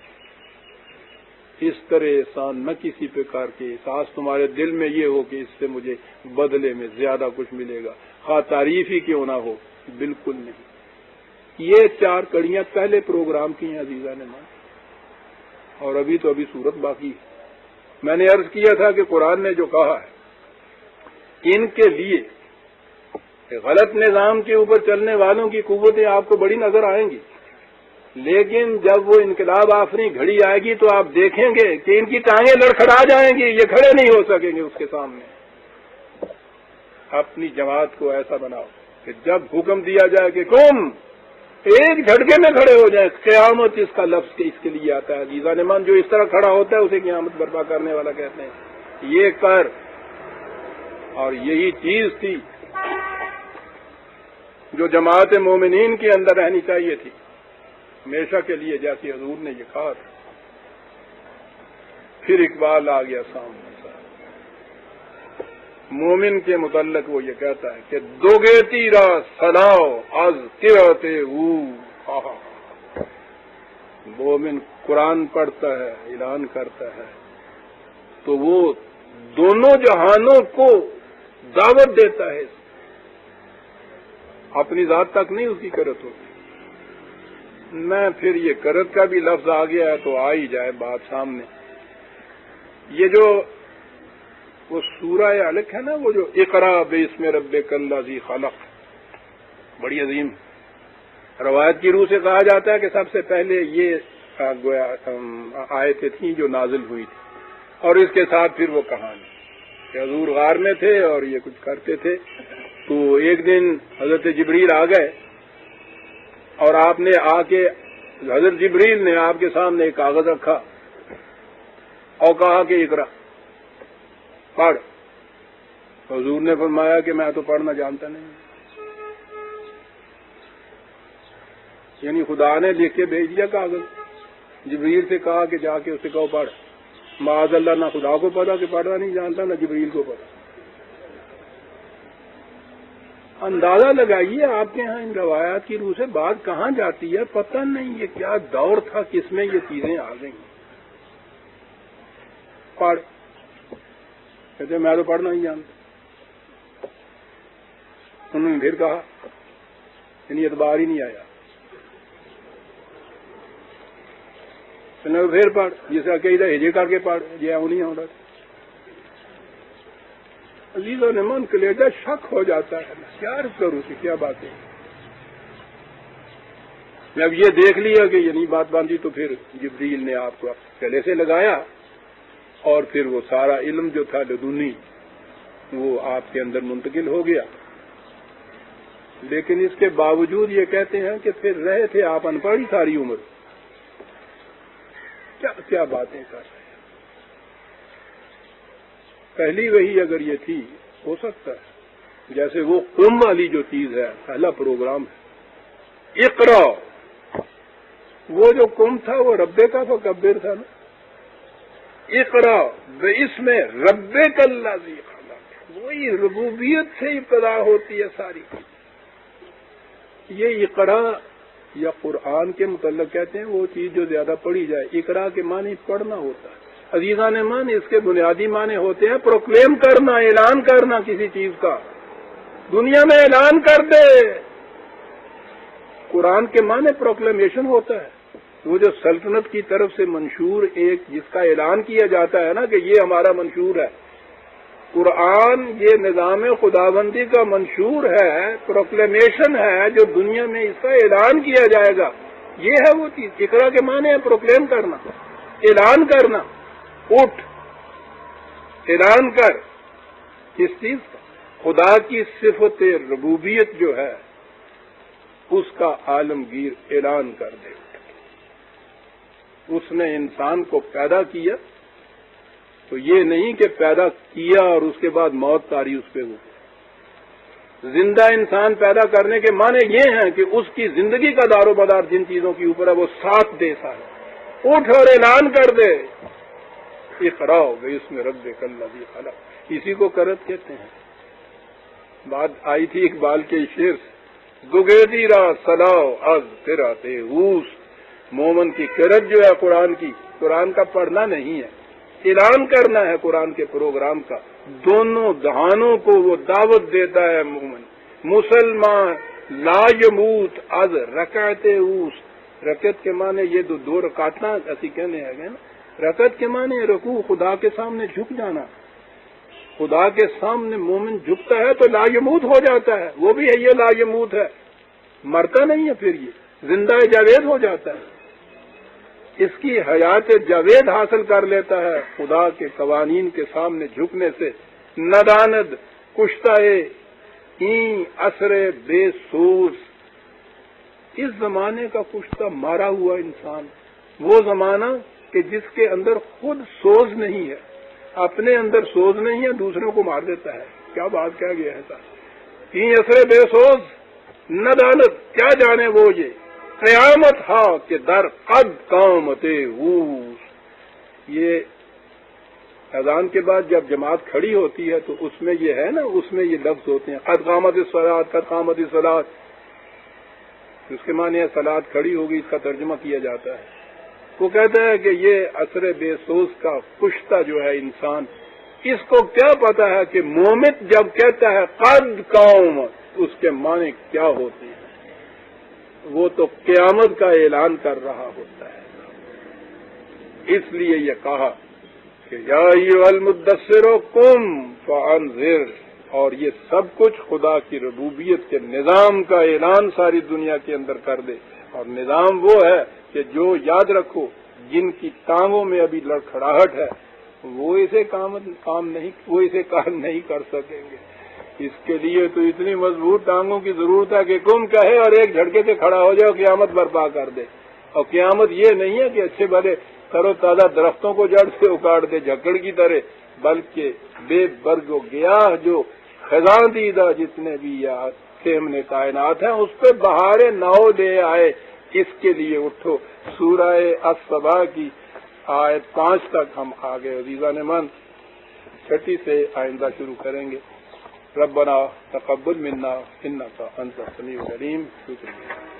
اس طرح احسان نہ کسی پہ کر کے احساس تمہارے دل میں یہ ہو کہ اس سے مجھے بدلے میں زیادہ کچھ ملے گا، خواہ تعریف ہی کیوں نہ ہو، بالکل نہیں. یہ 4 کڑیاں پہلے پروگرام کی ہیں عزیزان مان، اور ابھی صورت باقی ہے. میں نے عرض کیا تھا کہ قرآن نے جو کہا ہے ان کے لیے غلط نظام کے اوپر چلنے والوں کی قوتیں آپ کو بڑی نظر آئیں گی، لیکن جب وہ انقلاب آفریں گھڑی آئے گی تو آپ دیکھیں گے کہ ان کی ٹانگیں لڑکھڑا جائیں گی، یہ کھڑے نہیں ہو سکیں گے اس کے سامنے. اپنی جماعت کو ایسا بناؤ کہ جب حکم دیا جائے کہ قوم، ایک جھٹکے میں کھڑے ہو جائیں. قیامت اس کا لفظ اس کے لیے آتا ہے عزیزان مان، جو اس طرح کھڑا ہوتا ہے اسے قیامت برپا کرنے والا کہتے ہیں. یہ کر، اور یہی چیز تھی جو جماعت مومنین کے اندر رہنی چاہیے تھی ہمیشہ کے لیے، جیسے حضور نے یہ کہا تھا. پھر اقبال آ گیا سامنے. مومن کے متعلق وہ یہ کہتا ہے کہ دوگیتی را سناؤ از تیرتے ہو. مومن قرآن پڑھتا ہے، اعلان کرتا ہے تو وہ دونوں جہانوں کو دعوت دیتا ہے، اپنی ذات تک نہیں اس کی کرت ہوتی. میں پھر یہ کرت کا بھی لفظ آ گیا ہے تو آ ہی جائے بات سامنے. یہ جو وہ سورہ علق ہے نا، وہ جو اقرا باسم ربک الذی خلق، بڑی عظیم روایت کی روح سے کہا جاتا ہے کہ سب سے پہلے یہ آیتیں تھیں جو نازل ہوئی تھی، اور اس کے ساتھ پھر وہ کہانی کہ حضور غار میں تھے اور یہ کچھ کرتے تھے. تو ایک دن حضرت جبریل آ گئے اور آپ نے آ کے حضرت جبریل نے آپ کے سامنے ایک کاغذ رکھا اور کہا کہ اقرا، پڑھ. حضور نے فرمایا کہ میں تو پڑھنا جانتا نہیں. یعنی خدا نے لکھ کے بھیج دیا کاغذ، جبریل سے کہا کہ جا کے اسے کہو پڑھ. معاذ اللہ، نہ خدا کو پتا کہ پڑھنا نہیں جانتا، نہ جبریل کو پتا. اندازہ لگائیے آپ کے ہاں ان روایات کی روح سے بات کہاں جاتی ہے، پتہ نہیں یہ کیا دور تھا کس میں یہ چیزیں آ گئی. پڑھ، کہتے میں تو پڑھنا نہیں جانتا. انہوں نے پھر کہا، یعنی اعتبار ہی نہیں آیا. پھر پڑھ، جسے عقیدہ ہجے کر کے پڑھ، یہ نہیں ہوتا. عزیزوں نے من کلیجہ شک ہو جاتا ہے، کیا کروں کہ کیا باتیں. میں اب یہ دیکھ لیا کہ یہ نہیں بات باندھی تو پھر جبریل نے آپ کو گلے سے لگایا اور پھر وہ سارا علم جو تھا لدنی وہ آپ کے اندر منتقل ہو گیا. لیکن اس کے باوجود یہ کہتے ہیں کہ پھر رہے تھے آپ ان پڑھ ساری عمر. کیا کیا باتیں کر رہے ہیں. پہلی وہی اگر یہ تھی ہو سکتا ہے جیسے وہ قم والی جو چیز ہے پہلا پروگرام ہے اقرا، وہ جو قم تھا وہ رب کا فکبر تھا نا. اقرا باسم ربک الذی خلق، وہی ربوبیت سے ابتدا ہوتی ہے ساری. یہ اقرا یا قرآن کے متعلق کہتے ہیں وہ چیز جو زیادہ پڑھی جائے. اقرا کے معنی پڑھنا ہوتا ہے. عزیزان مان اس کے بنیادی معنی ہوتے ہیں پروکلیم کرنا، اعلان کرنا کسی چیز کا، دنیا میں اعلان کر دے. قرآن کے معنی پروکلیمیشن ہوتا ہے. وہ جو سلطنت کی طرف سے منشور ایک جس کا اعلان کیا جاتا ہے نا کہ یہ ہمارا منشور ہے. قرآن یہ نظام خداوندی کا منشور ہے، پروکلیمیشن ہے جو دنیا میں اس کا اعلان کیا جائے گا. یہ ہے وہ چیز. اقرا کے معنی ہے پروکلیم کرنا، اعلان کرنا. اٹھ اعلان کر کس چیز کا؟ خدا کی صفت ربوبیت جو ہے اس کا عالمگیر اعلان کر دے. اس نے انسان کو پیدا کیا تو یہ نہیں کہ پیدا کیا اور اس کے بعد موت تاری اس پہ ہو. زندہ انسان پیدا کرنے کے معنی یہ ہیں کہ اس کی زندگی کا دار و مدار جن چیزوں کے اوپر ہے وہ ساتھ دے سا ہے. اٹھ اور اعلان کر دے اقرا باسم ربک الذی خلق. اسی کو کرت کہتے ہیں. بات آئی تھی اقبال کے شعر سے، زگیدی را صلاح از قرات اوس. مومن کی قرت جو ہے قرآن کی، قرآن کا پڑھنا نہیں ہے، اعلان کرنا ہے قرآن کے پروگرام کا. دونوں دہانوں کو وہ دعوت دیتا ہے مومن. مسلمان لا یموت از رکعت اوس. رکعت کے معنی یہ دو رکعتاں ایسی کہنے ہیں نا. رکعت کے معنی رکوع، خدا کے سامنے جھک جانا. خدا کے سامنے مومن جھکتا ہے تو لا یموت ہو جاتا ہے. وہ بھی ہے یہ لا یموت ہے، مرتا نہیں ہے، پھر یہ زندہ جاوید ہو جاتا ہے. اس کی حیات جاوید حاصل کر لیتا ہے خدا کے قوانین کے سامنے جھکنے سے. نداند کشتہ این اثر بے سوز. اس زمانے کا کشتہ مارا ہوا انسان، وہ زمانہ کہ جس کے اندر خود سوز نہیں ہے، اپنے اندر سوز نہیں ہے، دوسروں کو مار دیتا ہے. کیا بات کہہ گیا ہے صاحب. این اثر بے سوز ندانت، کیا جانے وہ یہ قیامت ہا کہ در قد قامت اوس. یہ اذان کے بعد جب جماعت کھڑی ہوتی ہے تو اس میں یہ ہے نا، اس میں یہ لفظ ہوتے ہیں قد قامت الصلاۃ، قد قامت الصلاۃ. اس کے معنی ہے صلاۃ کھڑی ہوگی، اس کا ترجمہ کیا جاتا ہے. وہ کہتا ہے کہ یہ اثر بے سوز کا کشتہ جو ہے انسان، اس کو کیا پتا ہے کہ مومن جب کہتا ہے قد قامت اس کے معنی کیا ہوتے ہیں. وہ تو قیامت کا اعلان کر رہا ہوتا ہے. اس لیے یہ کہا کہ یا ایھا المدثر قم فانذر. اور یہ سب کچھ خدا کی ربوبیت کے نظام کا اعلان ساری دنیا کے اندر کر دے. اور نظام وہ ہے کہ جو یاد رکھو جن کی ٹانگوں میں ابھی لڑکھڑاہٹ ہے وہ اسے کام نہیں کر سکیں گے. اس کے لیے تو اتنی مضبوط ٹانگوں کی ضرورت ہے کہ کم کہے اور ایک جھٹکے سے کھڑا ہو جائے، قیامت برپا کر دے. اور قیامت یہ نہیں ہے کہ اچھے بھلے تر و تازہ درختوں کو جڑ سے اکاڑ دے جھکڑ کی طرح، بلکہ بے برگ و گیاہ جو خزاں دیدہ جتنے بھی سیمن کائنات ہیں اس پہ بہارے ناؤ دے آئے. اس کے لیے اٹھو. سورہ الصبا کی آیت 5 تک ہم آگے عزیزان من 6 سے آئندہ شروع کریں گے. ربنا تقبل منا انک انت السمیع العلیم. شکریہ.